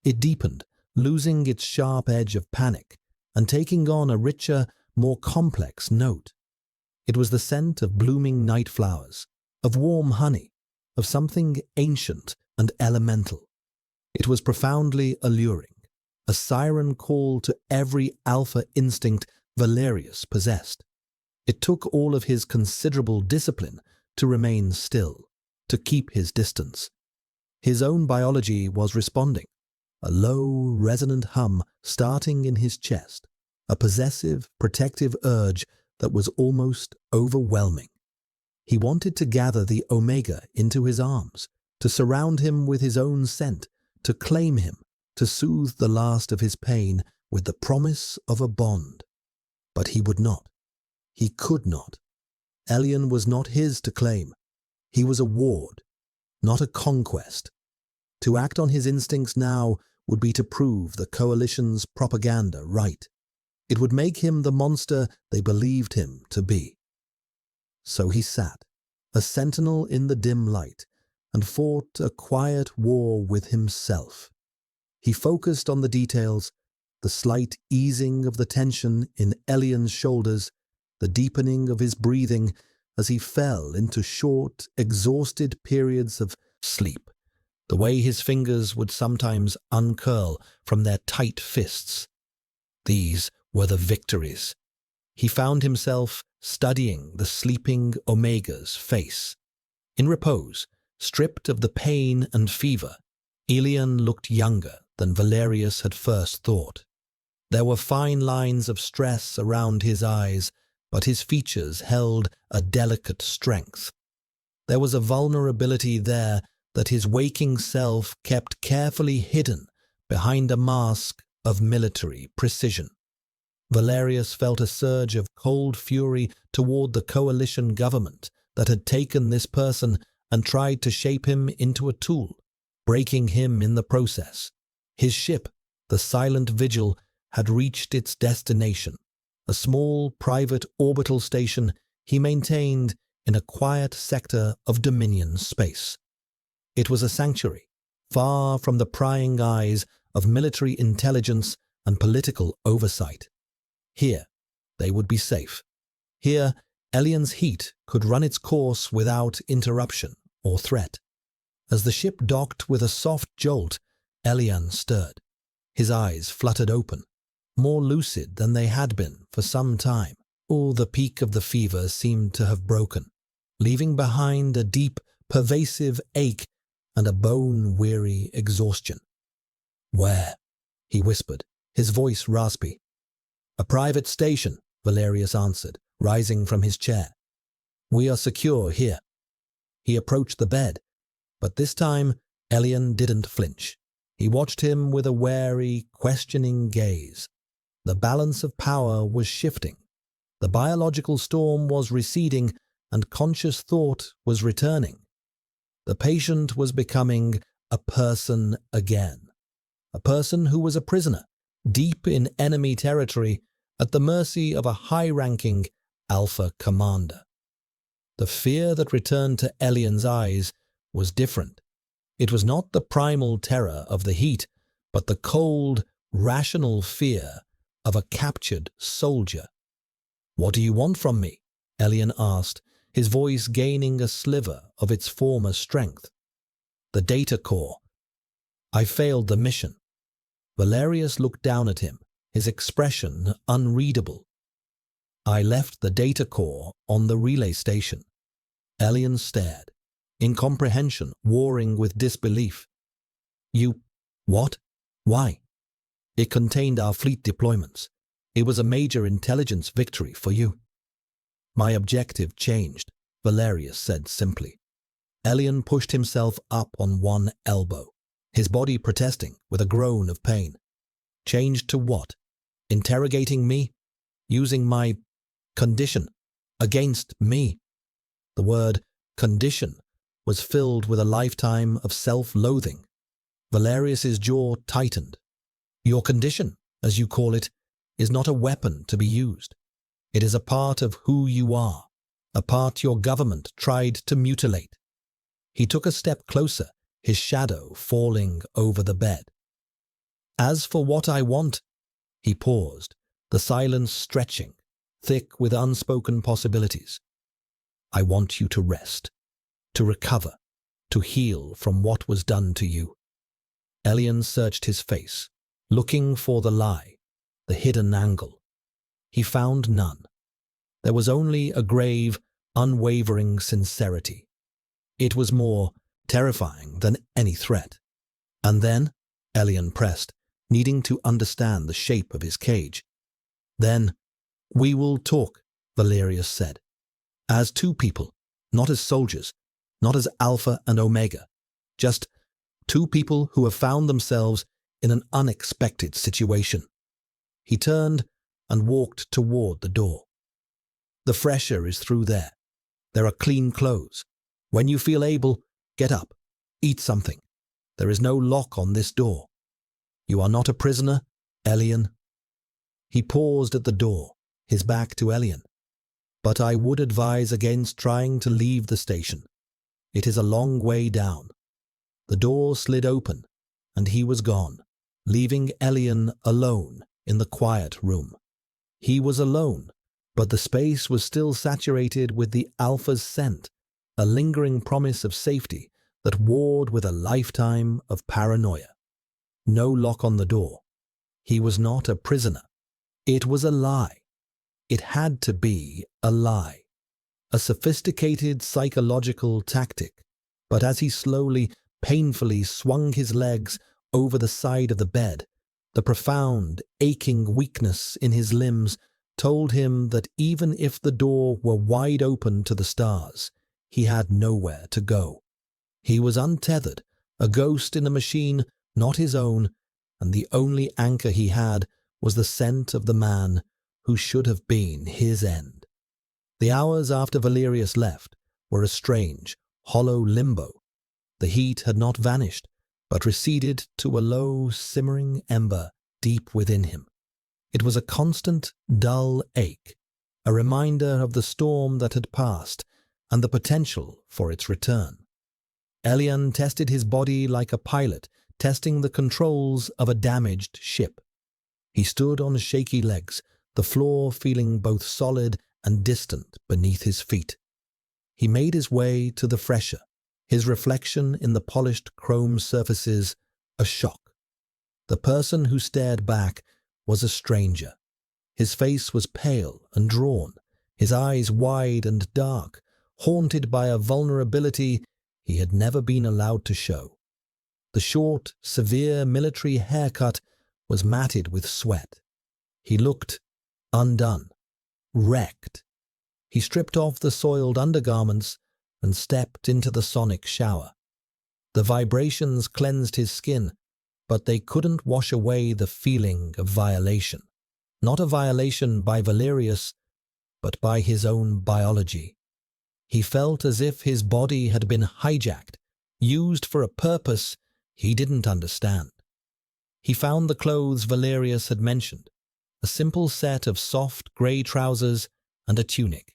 It deepened, losing its sharp edge of panic and taking on a richer, more complex note. It was the scent of blooming night flowers, of warm honey, of something ancient and elemental. It was profoundly alluring, a siren call to every alpha instinct Valerius possessed. It took all of his considerable discipline to remain still, to keep his distance. His own biology was responding, a low, resonant hum starting in his chest, a possessive, protective urge that was almost overwhelming. He wanted to gather the Omega into his arms, to surround him with his own scent, to claim him, to soothe the last of his pain with the promise of a bond. But he would not. He could not. Elian was not his to claim. He was a ward, not a conquest. To act on his instincts now would be to prove the coalition's propaganda right. It would make him the monster they believed him to be. So he sat, a sentinel in the dim light, and fought a quiet war with himself. He focused on the details, the slight easing of the tension in Elian's shoulders, the deepening of his breathing as he fell into short, exhausted periods of sleep, the way his fingers would sometimes uncurl from their tight fists. These were the victories. He found himself studying the sleeping Omega's face. In repose, stripped of the pain and fever, Elian looked younger than Valerius had first thought. There were fine lines of stress around his eyes, but his features held a delicate strength. There was a vulnerability there that his waking self kept carefully hidden behind a mask of military precision. Valerius felt a surge of cold fury toward the coalition government that had taken this person and tried to shape him into a tool, breaking him in the process. His ship, the Silent Vigil, had reached its destination, a small private orbital station he maintained in a quiet sector of Dominion space. It was a sanctuary, far from the prying eyes of military intelligence and political oversight. Here, they would be safe. Here, Elian's heat could run its course without interruption or threat. As the ship docked with a soft jolt, Elian stirred. His eyes fluttered open, more lucid than they had been for some time. All the peak of the fever seemed to have broken, leaving behind a deep, pervasive ache and a bone-weary exhaustion. "Where?" he whispered, his voice raspy. "A private station," Valerius answered, rising from his chair. "We are secure here." He approached the bed, but this time Elian didn't flinch. He watched him with a wary, questioning gaze. The balance of power was shifting. The biological storm was receding, and conscious thought was returning. The patient was becoming a person again. A person who was a prisoner, deep in enemy territory, at the mercy of a high-ranking Alpha commander. The fear that returned to Elian's eyes was different. It was not the primal terror of the heat, but the cold, rational fear of a captured soldier. "What do you want from me?" Elian asked, his voice gaining a sliver of its former strength. "The data core. I failed the mission." Valerius looked down at him, his expression unreadable. "I left the data core on the relay station." Elian stared, incomprehension warring with disbelief. "You... what? Why?" "It contained our fleet deployments. It was a major intelligence victory for you." "My objective changed," Valerius said simply. Elian pushed himself up on one elbow, his body protesting with a groan of pain. "Changed to what? Interrogating me? Using my condition against me?" The word condition was filled with a lifetime of self-loathing. Valerius's jaw tightened. "Your condition, as you call it, is not a weapon to be used. It is a part of who you are, a part your government tried to mutilate. He took a step closer, his shadow falling over the bed. As for what I want, he paused, the silence stretching, thick with unspoken possibilities. I want you to rest, to recover, to heal from what was done to you. Elian searched his face, looking for the lie, the hidden angle. He found none. There was only a grave, unwavering sincerity. It was more terrifying than any threat. And then, Elian pressed, needing to understand the shape of his cage. Then, we will talk, Valerius said. As two people, not as soldiers, not as Alpha and Omega, just two people who have found themselves in an unexpected situation. He turned and walked toward the door. The fresh air is through there. There are clean clothes. When you feel able, get up, eat something. There is no lock on this door. You are not a prisoner, Elian. He paused at the door, his back to Elian. But I would advise against trying to leave the station. It is a long way down. The door slid open, and he was gone, leaving Elian alone in the quiet room. He was alone, but the space was still saturated with the Alpha's scent, a lingering promise of safety that warred with a lifetime of paranoia. No lock on the door. He was not a prisoner. It was a lie. It had to be a lie. A sophisticated psychological tactic. But as he slowly, painfully swung his legs over the side of the bed, the profound, aching weakness in his limbs told him that even if the door were wide open to the stars, he had nowhere to go. He was untethered, a ghost in a machine not his own, and the only anchor he had was the scent of the man who should have been his end. The hours after Valerius left were a strange, hollow limbo. The heat had not vanished, but receded to a low, simmering ember deep within him. It was a constant, dull ache, a reminder of the storm that had passed and the potential for its return. Elian tested his body like a pilot testing the controls of a damaged ship. He stood on shaky legs, the floor feeling both solid and distant beneath his feet. He made his way to the fresher, his reflection in the polished chrome surfaces a shock. The person who stared back was a stranger. His face was pale and drawn, his eyes wide and dark, haunted by a vulnerability he had never been allowed to show. The short, severe military haircut was matted with sweat. He looked undone, wrecked. He stripped off the soiled undergarments and stepped into the sonic shower. The vibrations cleansed his skin, but they couldn't wash away the feeling of violation. Not a violation by Valerius, but by his own biology. He felt as if his body had been hijacked, used for a purpose he didn't understand. He found the clothes Valerius had mentioned, a simple set of soft grey trousers and a tunic.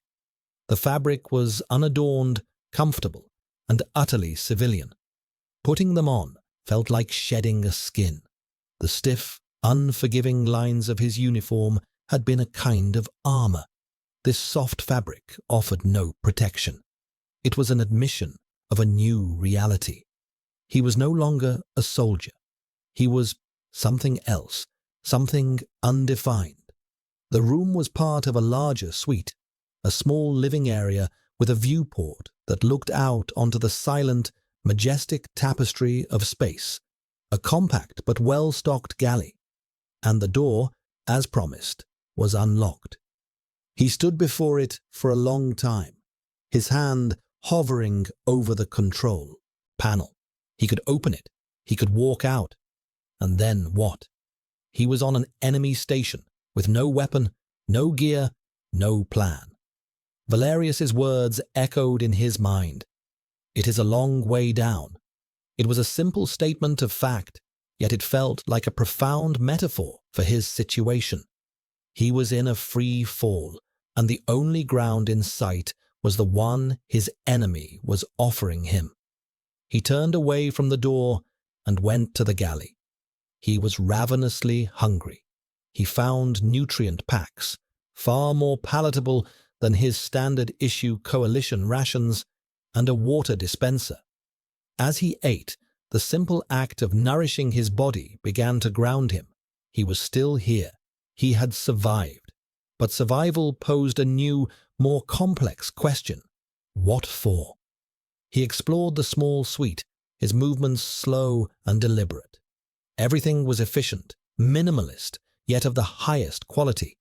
The fabric was unadorned, comfortable, and utterly civilian. Putting them on felt like shedding a skin. The stiff, unforgiving lines of his uniform had been a kind of armor. This soft fabric offered no protection. It was an admission of a new reality. He was no longer a soldier. He was something else, something undefined. The room was part of a larger suite, a small living area with a viewport that looked out onto the silent, majestic tapestry of space, a compact but well-stocked galley, and the door, as promised, was unlocked. He stood before it for a long time, his hand hovering over the control panel. He could open it, he could walk out, and then what? He was on an enemy station, with no weapon, no gear, no plan. Valerius's words echoed in his mind. It is a long way down. It was a simple statement of fact, yet it felt like a profound metaphor for his situation. He was in a free fall, and the only ground in sight was the one his enemy was offering him. He turned away from the door and went to the galley. He was ravenously hungry. He found nutrient packs, far more palatable than his standard-issue coalition rations, and a water dispenser. As he ate, the simple act of nourishing his body began to ground him. He was still here. He had survived. But survival posed a new, more complex question. What for? He explored the small suite, his movements slow and deliberate. Everything was efficient, minimalist, yet of the highest quality.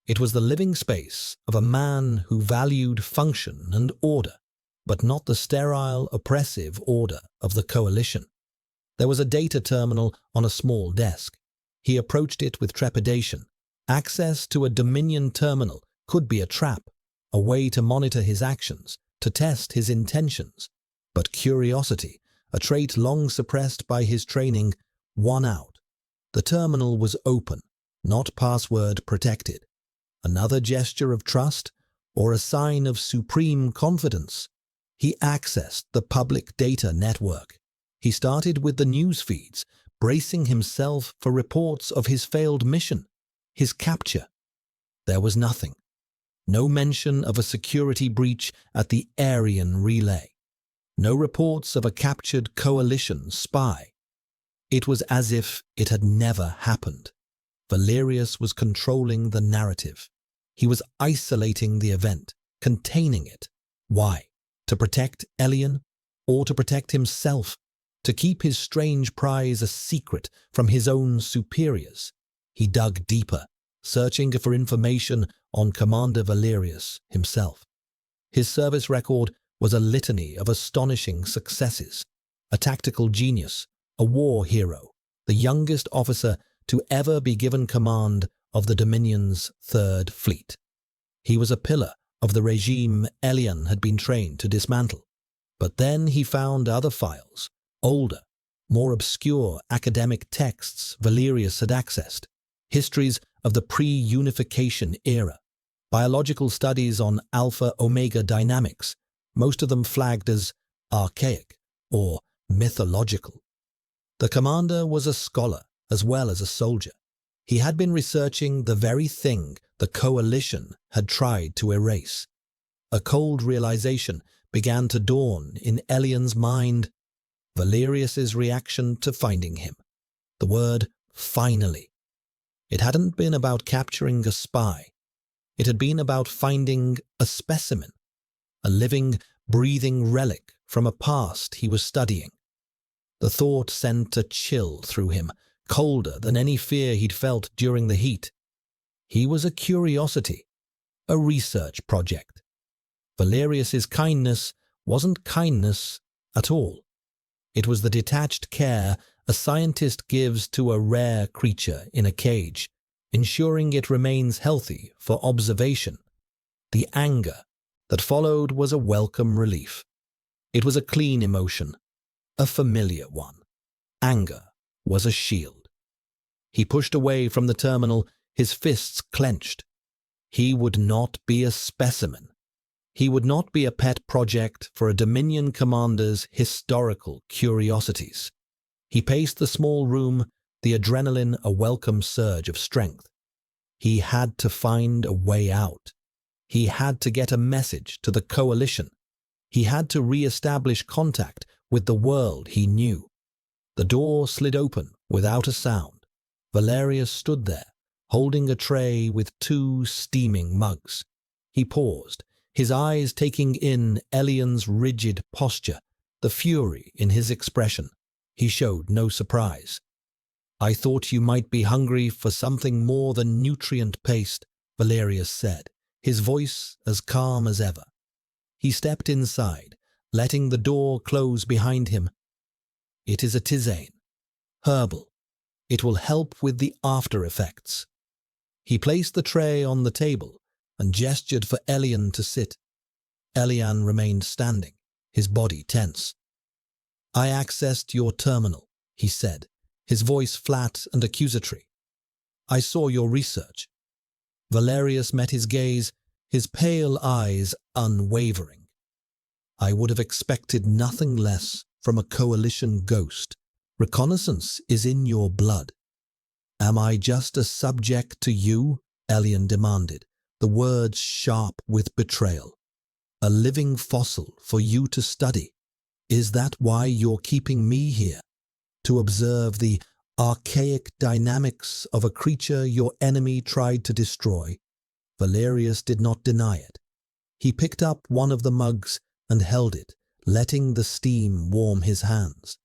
It was the living space of a man who valued function and order, but not the sterile, oppressive order of the coalition. There was a data terminal on a small desk. He approached it with trepidation. Access to a Dominion terminal could be a trap, a way to monitor his actions, to test his intentions. But curiosity, a trait long suppressed by his training, won out. The terminal was open, not password protected. Another gesture of trust, or a sign of supreme confidence? He accessed the public data network. He started with the news feeds, bracing himself for reports of his failed mission, his capture. There was nothing. No mention of a security breach at the Aryan relay. No reports of a captured coalition spy. It was as if it had never happened. Valerius was controlling the narrative. He was isolating the event, containing it. Why? To protect Elian? Or to protect himself? To keep his strange prize a secret from his own superiors? He dug deeper, searching for information on Commander Valerius himself. His service record was a litany of astonishing successes. A tactical genius, a war hero, the youngest officer to ever be given command of the Dominion's Third Fleet. He was a pillar of the regime Elian had been trained to dismantle. But then he found other files, older, more obscure academic texts Valerius had accessed, histories of the pre-unification era, biological studies on alpha-omega dynamics, most of them flagged as archaic or mythological. The commander was a scholar as well as a soldier. He had been researching the very thing the coalition had tried to erase. A cold realization began to dawn in Elian's mind. Valerius's reaction to finding him. The word finally. It hadn't been about capturing a spy. It had been about finding a specimen, a living, breathing relic from a past he was studying. The thought sent a chill through him, colder than any fear he'd felt during the heat. He was a curiosity, a research project. Valerius's kindness wasn't kindness at all. It was the detached care a scientist gives to a rare creature in a cage, ensuring it remains healthy for observation. The anger that followed was a welcome relief. It was a clean emotion, a familiar one. Anger was a shield. He pushed away from the terminal, his fists clenched. He would not be a specimen. He would not be a pet project for a Dominion commander's historical curiosities. He paced the small room, the adrenaline a welcome surge of strength. He had to find a way out. He had to get a message to the coalition. He had to re-establish contact with the world he knew. The door slid open without a sound. Valerius stood there, holding a tray with 2 steaming mugs. He paused, his eyes taking in Elian's rigid posture, the fury in his expression. He showed no surprise. "I thought you might be hungry for something more than nutrient paste," Valerius said, his voice as calm as ever. He stepped inside, letting the door close behind him. "It is a tisane, herbal. It will help with the after effects." He placed the tray on the table and gestured for Elian to sit. Elian remained standing, his body tense. "I accessed your terminal," he said, his voice flat and accusatory. "I saw your research." Valerius met his gaze, his pale eyes unwavering. I would have expected nothing less from a coalition ghost. Reconnaissance is in your blood. Am I just a subject to you? Elian demanded, the words sharp with betrayal. A living fossil for you to study. Is that why you're keeping me here? To observe the archaic dynamics of a creature your enemy tried to destroy? Valerius did not deny it. He picked up one of the mugs and held it, letting the steam warm his hands.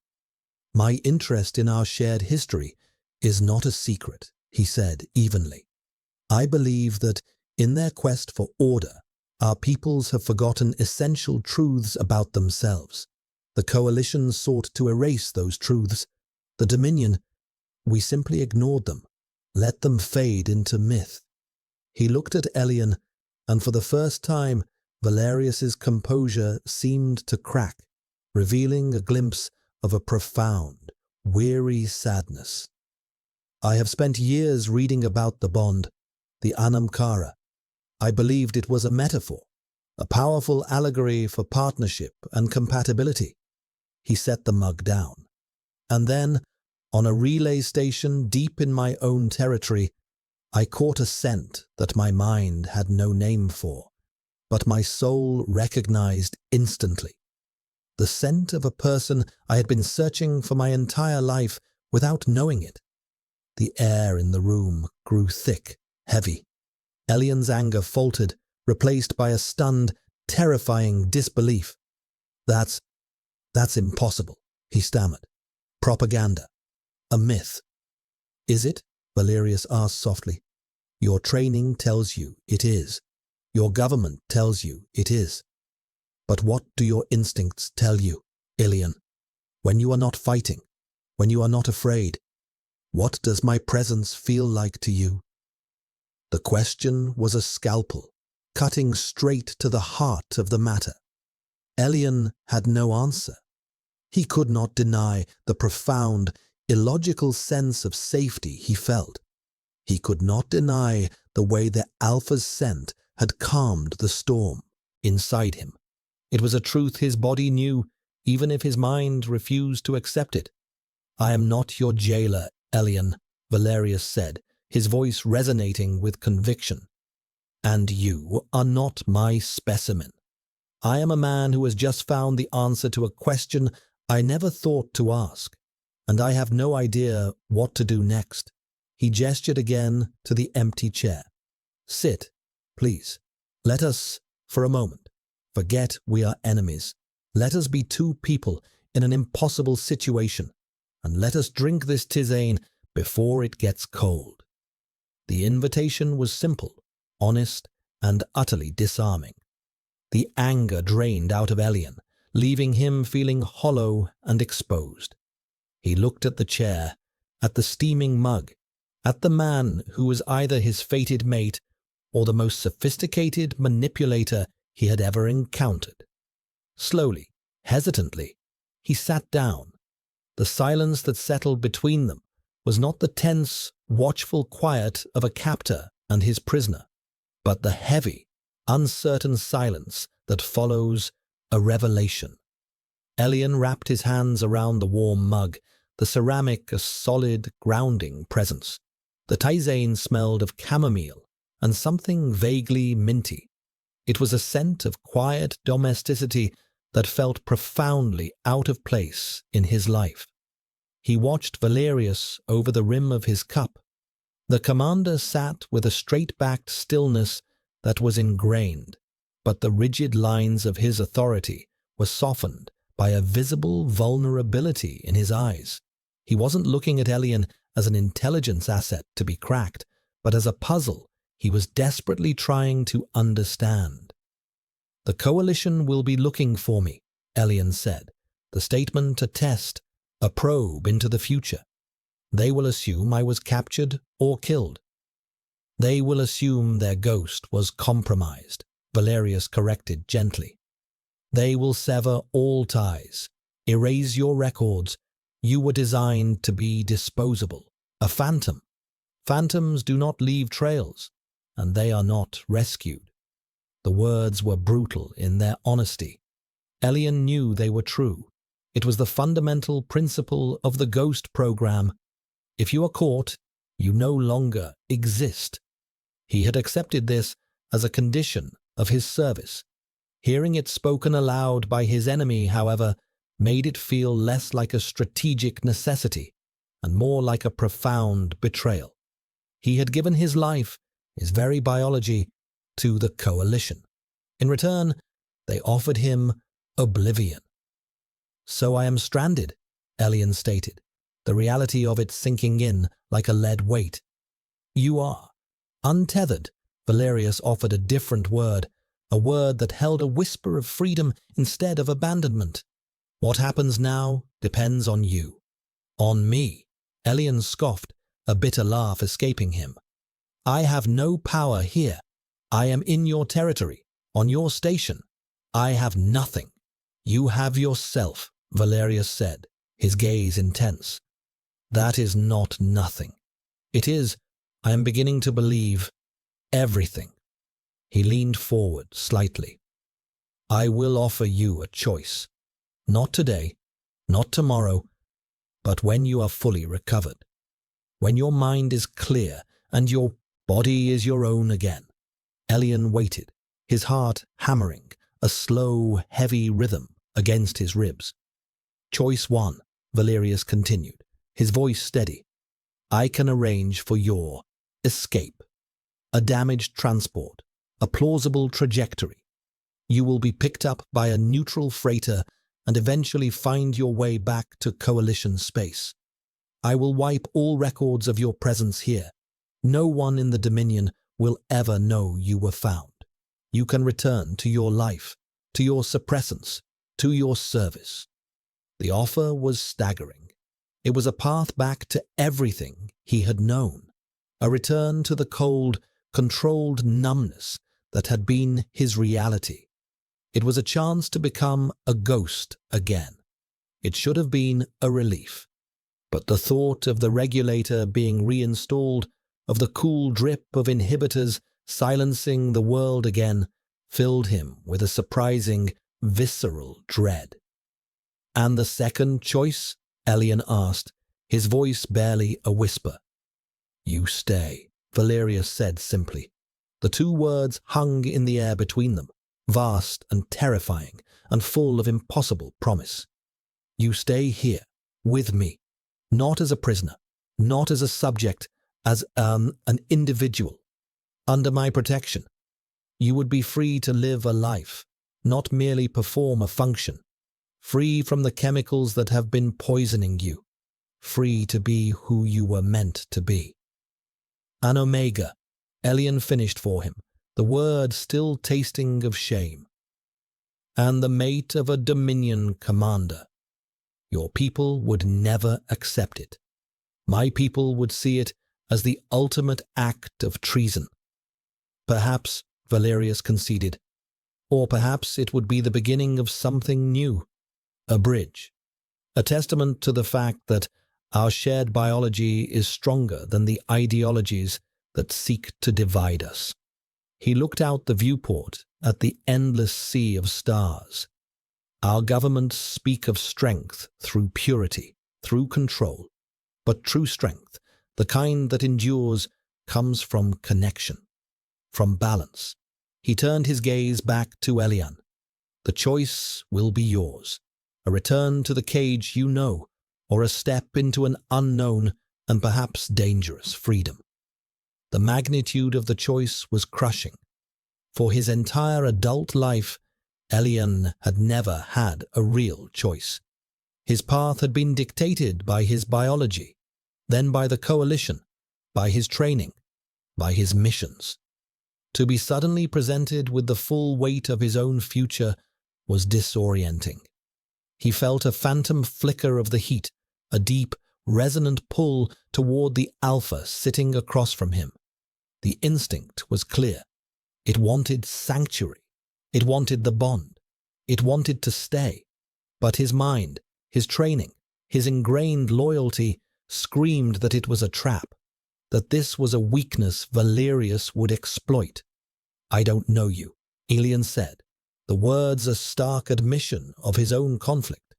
My interest in our shared history is not a secret, he said evenly. I believe that in their quest for order, our peoples have forgotten essential truths about themselves. The coalition sought to erase those truths. The Dominion, we simply ignored them, let them fade into myth. He looked at Elian, and for the first time, Valerius's composure seemed to crack, revealing a glimpse of a profound, weary sadness. I have spent years reading about the bond, the Anamkara. I believed it was a metaphor, a powerful allegory for partnership and compatibility. He set the mug down. And then, on a relay station deep in my own territory, I caught a scent that my mind had no name for, but my soul recognized instantly. The scent of a person I had been searching for my entire life without knowing it. The air in the room grew thick, heavy. Elian's anger faltered, replaced by a stunned, terrifying disbelief. That's impossible, he stammered. Propaganda. A myth. Is it? Valerius asked softly. Your training tells you it is. Your government tells you it is. But what do your instincts tell you, Ilian? When you are not fighting, when you are not afraid, what does my presence feel like to you? The question was a scalpel, cutting straight to the heart of the matter. Elian had no answer. He could not deny the profound, illogical sense of safety he felt. He could not deny the way the Alpha's scent had calmed the storm inside him. It was a truth his body knew, even if his mind refused to accept it. I am not your jailer, Elian, Valerius said, his voice resonating with conviction. And you are not my specimen. I am a man who has just found the answer to a question I never thought to ask, and I have no idea what to do next. He gestured again to the empty chair. Sit, please. Let us, for a moment, forget we are enemies. Let us be two people in an impossible situation, and let us drink this tisane before it gets cold. The invitation was simple, honest, and utterly disarming. The anger drained out of Elian, leaving him feeling hollow and exposed. He looked at the chair, at the steaming mug, at the man who was either his fated mate or the most sophisticated manipulator he had ever encountered. Slowly, hesitantly, he sat down. The silence that settled between them was not the tense, watchful quiet of a captor and his prisoner, but the heavy, uncertain silence that follows a revelation. Elian wrapped his hands around the warm mug, the ceramic a solid, grounding presence. The tisane smelled of chamomile and something vaguely minty. It was a scent of quiet domesticity that felt profoundly out of place in his life. He watched Valerius over the rim of his cup. The commander sat with a straight-backed stillness that was ingrained, but the rigid lines of his authority were softened by a visible vulnerability in his eyes. He wasn't looking at Elian as an intelligence asset to be cracked, but as a puzzle he was desperately trying to understand. The coalition will be looking for me, Elian said, the statement a test, a probe into the future. They will assume I was captured or killed. They will assume their ghost was compromised, Valerius corrected gently. They will sever all ties, erase your records. You were designed to be disposable, a phantom. Phantoms do not leave trails, and they are not rescued. The words were brutal in their honesty. Elian knew they were true. It was the fundamental principle of the Ghost program. If you are caught, you no longer exist. He had accepted this as a condition of his service. Hearing it spoken aloud by his enemy, however, made it feel less like a strategic necessity and more like a profound betrayal. He had given his life, his very biology, to the Coalition. In return, they offered him oblivion. "So I am stranded," Elian stated, the reality of it sinking in like a lead weight. "You are. Untethered," Valerius offered a different word, a word that held a whisper of freedom instead of abandonment. "What happens now depends on you." "On me," Elian scoffed, a bitter laugh escaping him. "I have no power here. I am in your territory, on your station. I have nothing." "You have yourself," Valerius said, his gaze intense. "That is not nothing. It is, I am beginning to believe, everything." He leaned forward slightly. "I will offer you a choice. Not today, not tomorrow, but when you are fully recovered. When your mind is clear and your body is your own again." Elian waited, his heart hammering, a slow, heavy rhythm against his ribs. "Choice one," Valerius continued, his voice steady. "I can arrange for your escape. A damaged transport, a plausible trajectory. You will be picked up by a neutral freighter and eventually find your way back to Coalition space. I will wipe all records of your presence here. No one in the Dominion will ever know you were found. You can return to your life, to your suppressants, to your service." The offer was staggering. It was a path back to everything he had known, a return to the cold, controlled numbness that had been his reality. It was a chance to become a ghost again. It should have been a relief. But the thought of the regulator being reinstalled, of the cool drip of inhibitors silencing the world again, filled him with a surprising, visceral dread. "And the second choice?" Elian asked, his voice barely a whisper. "You stay," Valerius said simply. The two words hung in the air between them, vast and terrifying and full of impossible promise. "You stay here, with me, not as a prisoner, not as a subject, as an individual, under my protection. You would be free to live a life, not merely perform a function, free from the chemicals that have been poisoning you, free to be who you were meant to be." "An Omega," Elian finished for him, the word still tasting of shame. "And the mate of a Dominion commander. Your people would never accept it. My people would see it as the ultimate act of treason." "Perhaps," Valerius conceded, "or perhaps it would be the beginning of something new, a bridge, a testament to the fact that our shared biology is stronger than the ideologies that seek to divide us." He looked out the viewport at the endless sea of stars. "Our governments speak of strength through purity, through control, but true strength, the kind that endures, comes from connection, from balance." He turned his gaze back to Elian. "The choice will be yours. A return to the cage you know, or a step into an unknown and perhaps dangerous freedom." The magnitude of the choice was crushing. For his entire adult life, Elian had never had a real choice. His path had been dictated by his biology, then by the Coalition, by his training, by his missions. To be suddenly presented with the full weight of his own future was disorienting. He felt a phantom flicker of the heat, a deep, resonant pull toward the alpha sitting across from him. The instinct was clear. It wanted sanctuary. It wanted the bond. It wanted to stay. But his mind, his training, his ingrained loyalty screamed that it was a trap, that this was a weakness Valerius would exploit. "I don't know you," Elian said, the words a stark admission of his own conflict.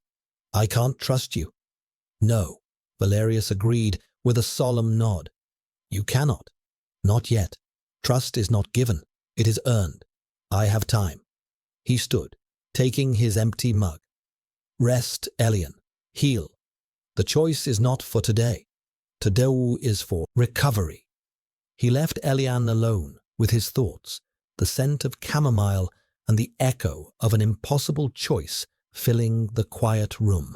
I can't trust you. No, Valerius agreed with a solemn nod. You cannot. Not yet. Trust is not given. It is earned. I have time. He stood, taking his empty mug. Rest, Elian. Heal. The choice is not for today. Today is for recovery. He left Elian alone with his thoughts, the scent of chamomile and the echo of an impossible choice filling the quiet room.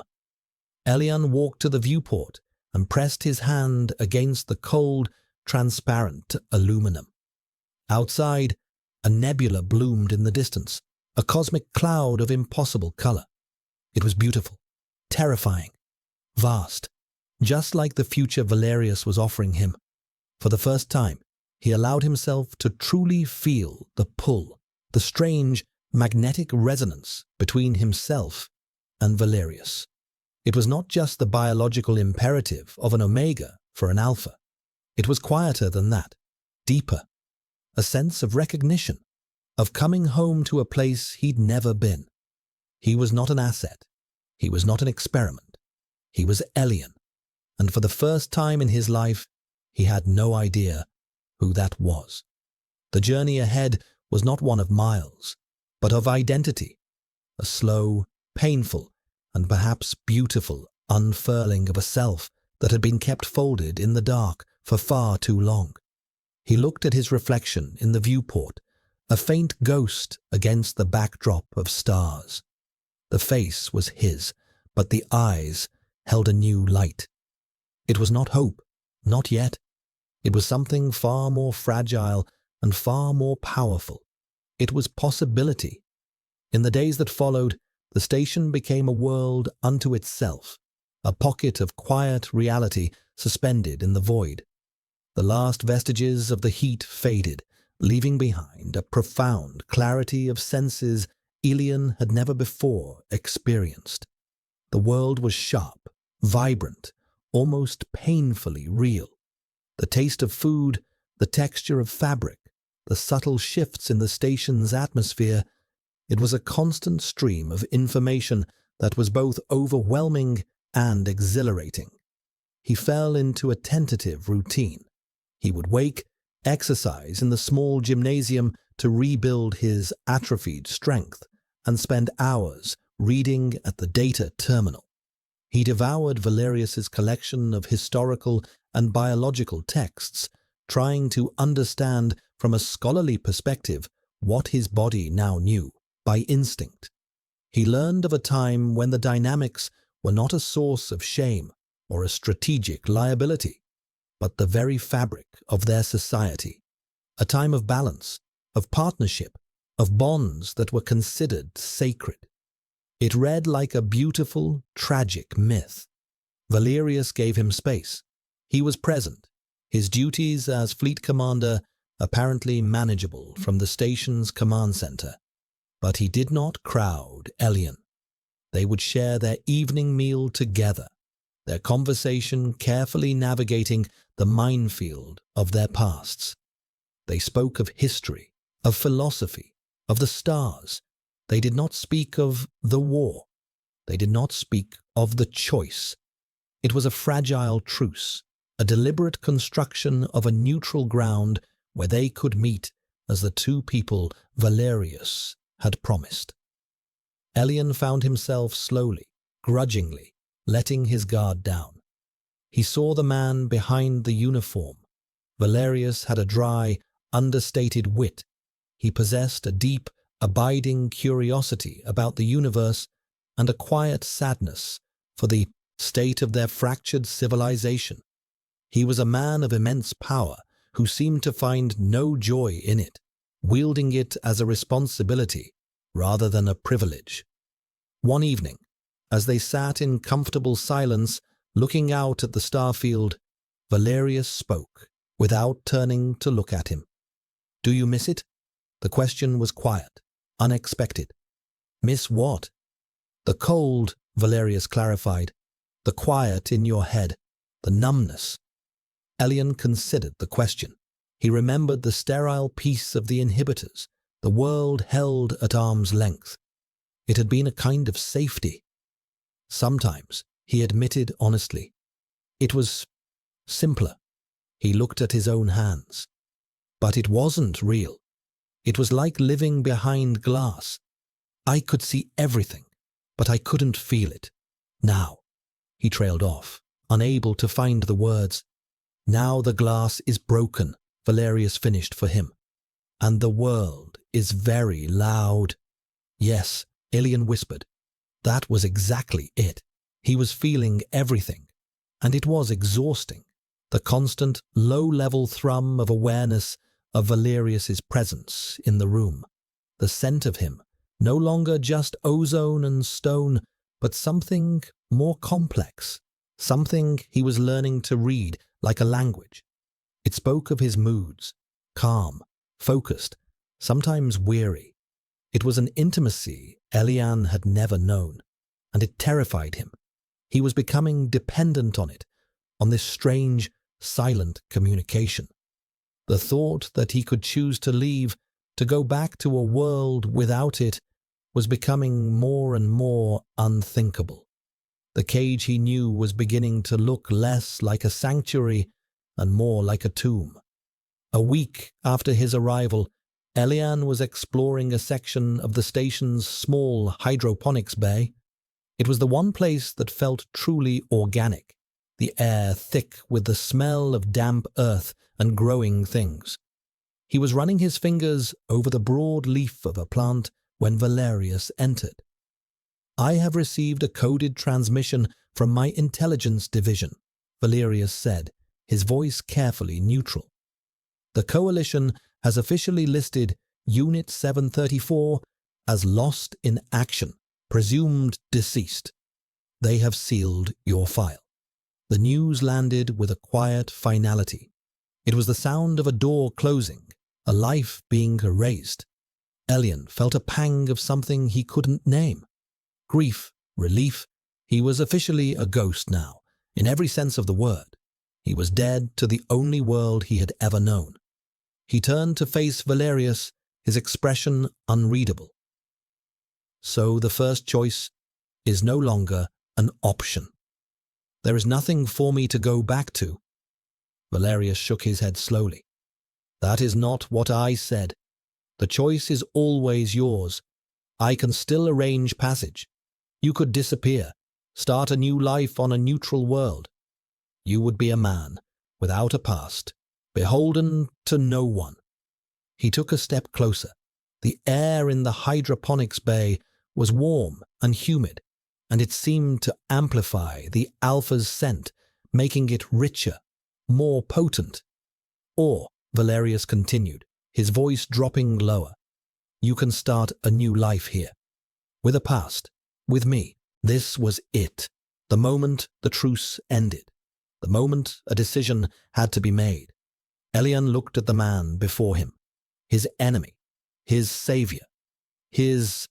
Elian walked to the viewport and pressed his hand against the cold, transparent aluminum. Outside, a nebula bloomed in the distance, a cosmic cloud of impossible color. It was beautiful, terrifying, vast, just like the future Valerius was offering him. For the first time, he allowed himself to truly feel the pull, the strange, magnetic resonance between himself and Valerius. It was not just the biological imperative of an omega for an alpha. It was quieter than that, deeper, a sense of recognition, of coming home to a place he'd never been. He was not an asset. He was not an experiment. He was Elian, and for the first time in his life, he had no idea who that was. The journey ahead was not one of miles, but of identity, a slow, painful, and perhaps beautiful unfurling of a self that had been kept folded in the dark for far too long. He looked at his reflection in the viewport, a faint ghost against the backdrop of stars. The face was his, but the eyes held a new light. It was not hope, not yet. It was something far more fragile and far more powerful. It was possibility. In the days that followed, the station became a world unto itself, a pocket of quiet reality suspended in the void. The last vestiges of the heat faded, leaving behind a profound clarity of senses Elian had never before experienced. The world was sharp, vibrant, almost painfully real. The taste of food, the texture of fabric, the subtle shifts in the station's atmosphere. It was a constant stream of information that was both overwhelming and exhilarating. He fell into a tentative routine. He would wake, exercise in the small gymnasium to rebuild his atrophied strength, and spend hours reading at the data terminal. He devoured Valerius's collection of historical and biological texts, trying to understand from a scholarly perspective what his body now knew by instinct. He learned of a time when the dynamics were not a source of shame or a strategic liability, but the very fabric of their society, a time of balance, of partnership, of bonds that were considered sacred. It read like a beautiful, tragic myth. Valerius gave him space. He was present, his duties as fleet commander apparently manageable from the station's command center. But he did not crowd Elian. They would share their evening meal together, their conversation carefully navigating the minefield of their pasts. They spoke of history, of philosophy, of the stars. They did not speak of the war. They did not speak of the choice. It was a fragile truce, a deliberate construction of a neutral ground where they could meet as the two people Valerius had promised. Elian found himself slowly, grudgingly, letting his guard down. He saw the man behind the uniform. Valerius had a dry, understated wit. He possessed a deep, abiding curiosity about the universe and a quiet sadness for the state of their fractured civilization. He was a man of immense power who seemed to find no joy in it, wielding it as a responsibility rather than a privilege. One evening, as they sat in comfortable silence looking out at the starfield, Valerius spoke without turning to look at him. "Do you miss it?" The question was quiet, unexpected. "Miss what?" "The cold," Valerius clarified. "The quiet in your head, the numbness." Elian considered the question. He remembered the sterile peace of the inhibitors, the world held at arm's length. It had been a kind of safety. Sometimes, he admitted honestly, it was simpler. He looked at his own hands. But it wasn't real. It was like living behind glass. I could see everything, but I couldn't feel it. Now, he trailed off, unable to find the words. Now the glass is broken, Valerius finished for him. And the world is very loud. Yes, Ilian whispered. That was exactly it. He was feeling everything, and it was exhausting. The constant, low-level thrum of awareness of Valerius's presence in the room. The scent of him, no longer just ozone and stone, but something more complex, something he was learning to read like a language. It spoke of his moods, calm, focused, sometimes weary. It was an intimacy Elian had never known, and it terrified him. He was becoming dependent on it, on this strange, silent communication. The thought that he could choose to leave, to go back to a world without it, was becoming more and more unthinkable. The cage he knew was beginning to look less like a sanctuary and more like a tomb. A week after his arrival, Elian was exploring a section of the station's small hydroponics bay. It was the one place that felt truly organic, the air thick with the smell of damp earth and growing things. He was running his fingers over the broad leaf of a plant when Valerius entered. "I have received a coded transmission from my intelligence division," Valerius said, his voice carefully neutral. "The Coalition has officially listed Unit 734 as lost in action, presumed deceased. They have sealed your file." The news landed with a quiet finality. It was the sound of a door closing, a life being erased. Elian felt a pang of something he couldn't name. Grief, relief. He was officially a ghost now, in every sense of the word. He was dead to the only world he had ever known. He turned to face Valerius, his expression unreadable. "So the first choice is no longer an option. There is nothing for me to go back to." Valerius shook his head slowly. "That is not what I said. The choice is always yours. I can still arrange passage. You could disappear, start a new life on a neutral world. You would be a man, without a past, beholden to no one." He took a step closer. The air in the hydroponics bay was warm and humid, and it seemed to amplify the alpha's scent, making it richer, more potent. "Or," Valerius continued, his voice dropping lower, "you can start a new life here. With a past. With me." This was it. The moment the truce ended. The moment a decision had to be made. Elian looked at the man before him. His enemy. His savior. His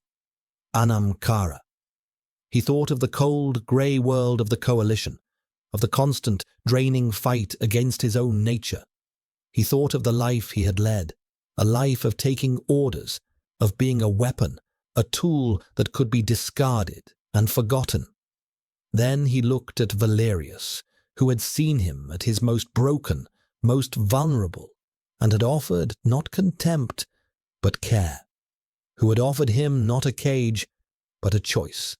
Anamkara. He thought of the cold, grey world of the Coalition, of the constant, draining fight against his own nature. He thought of the life he had led, a life of taking orders, of being a weapon, a tool that could be discarded and forgotten. Then he looked at Valerius, who had seen him at his most broken, most vulnerable, and had offered not contempt, but care, who had offered him not a cage, but a choice,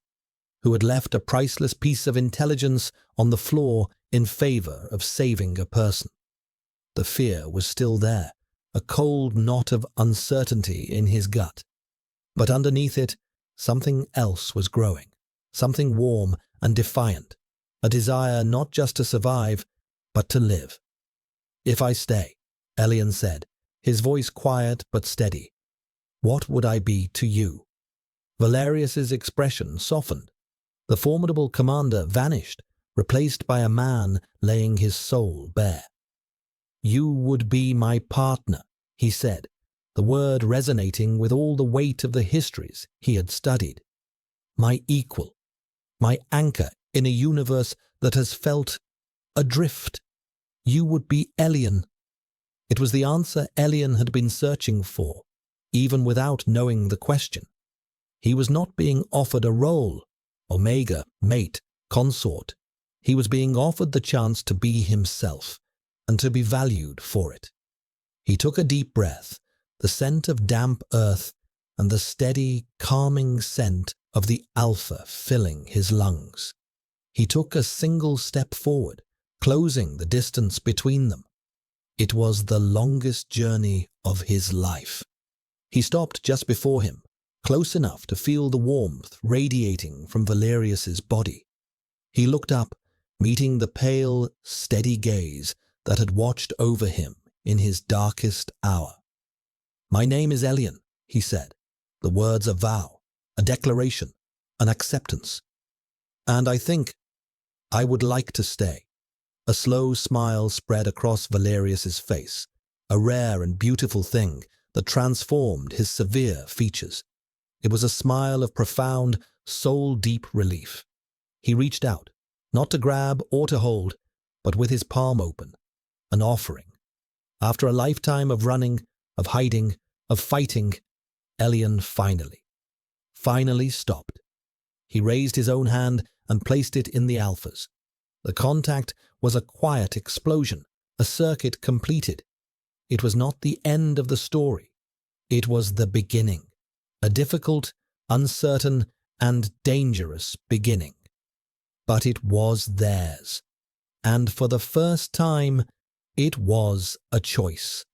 who had left a priceless piece of intelligence on the floor in favor of saving a person. The fear was still there, a cold knot of uncertainty in his gut. But underneath it, something else was growing, something warm and defiant, a desire not just to survive, but to live. "If I stay," Elian said, his voice quiet but steady, "what would I be to you?" Valerius's expression softened. The formidable commander vanished, replaced by a man laying his soul bare. "You would be my partner," he said, the word resonating with all the weight of the histories he had studied. "My equal, my anchor in a universe that has felt adrift. You would be Elian." It was the answer Elian had been searching for, even without knowing the question. He was not being offered a role, Omega, mate, consort. He was being offered the chance to be himself and to be valued for it. He took a deep breath, the scent of damp earth and the steady, calming scent of the alpha filling his lungs. He took a single step forward, closing the distance between them. It was the longest journey of his life. He stopped just before him, close enough to feel the warmth radiating from Valerius's body. He looked up, meeting the pale, steady gaze that had watched over him in his darkest hour. "My name is Elian," he said, the words a vow, a declaration, an acceptance. "And I think I would like to stay." A slow smile spread across Valerius's face, a rare and beautiful thing that transformed his severe features. It was a smile of profound, soul-deep relief. He reached out, not to grab or to hold, but with his palm open, an offering. After a lifetime of running, of hiding, of fighting, Elian finally stopped. He raised his own hand and placed it in the alpha's. The contact was a quiet explosion, a circuit completed. It was not the end of the story. It was the beginning, a difficult, uncertain, and dangerous beginning. But it was theirs, and for the first time, it was a choice.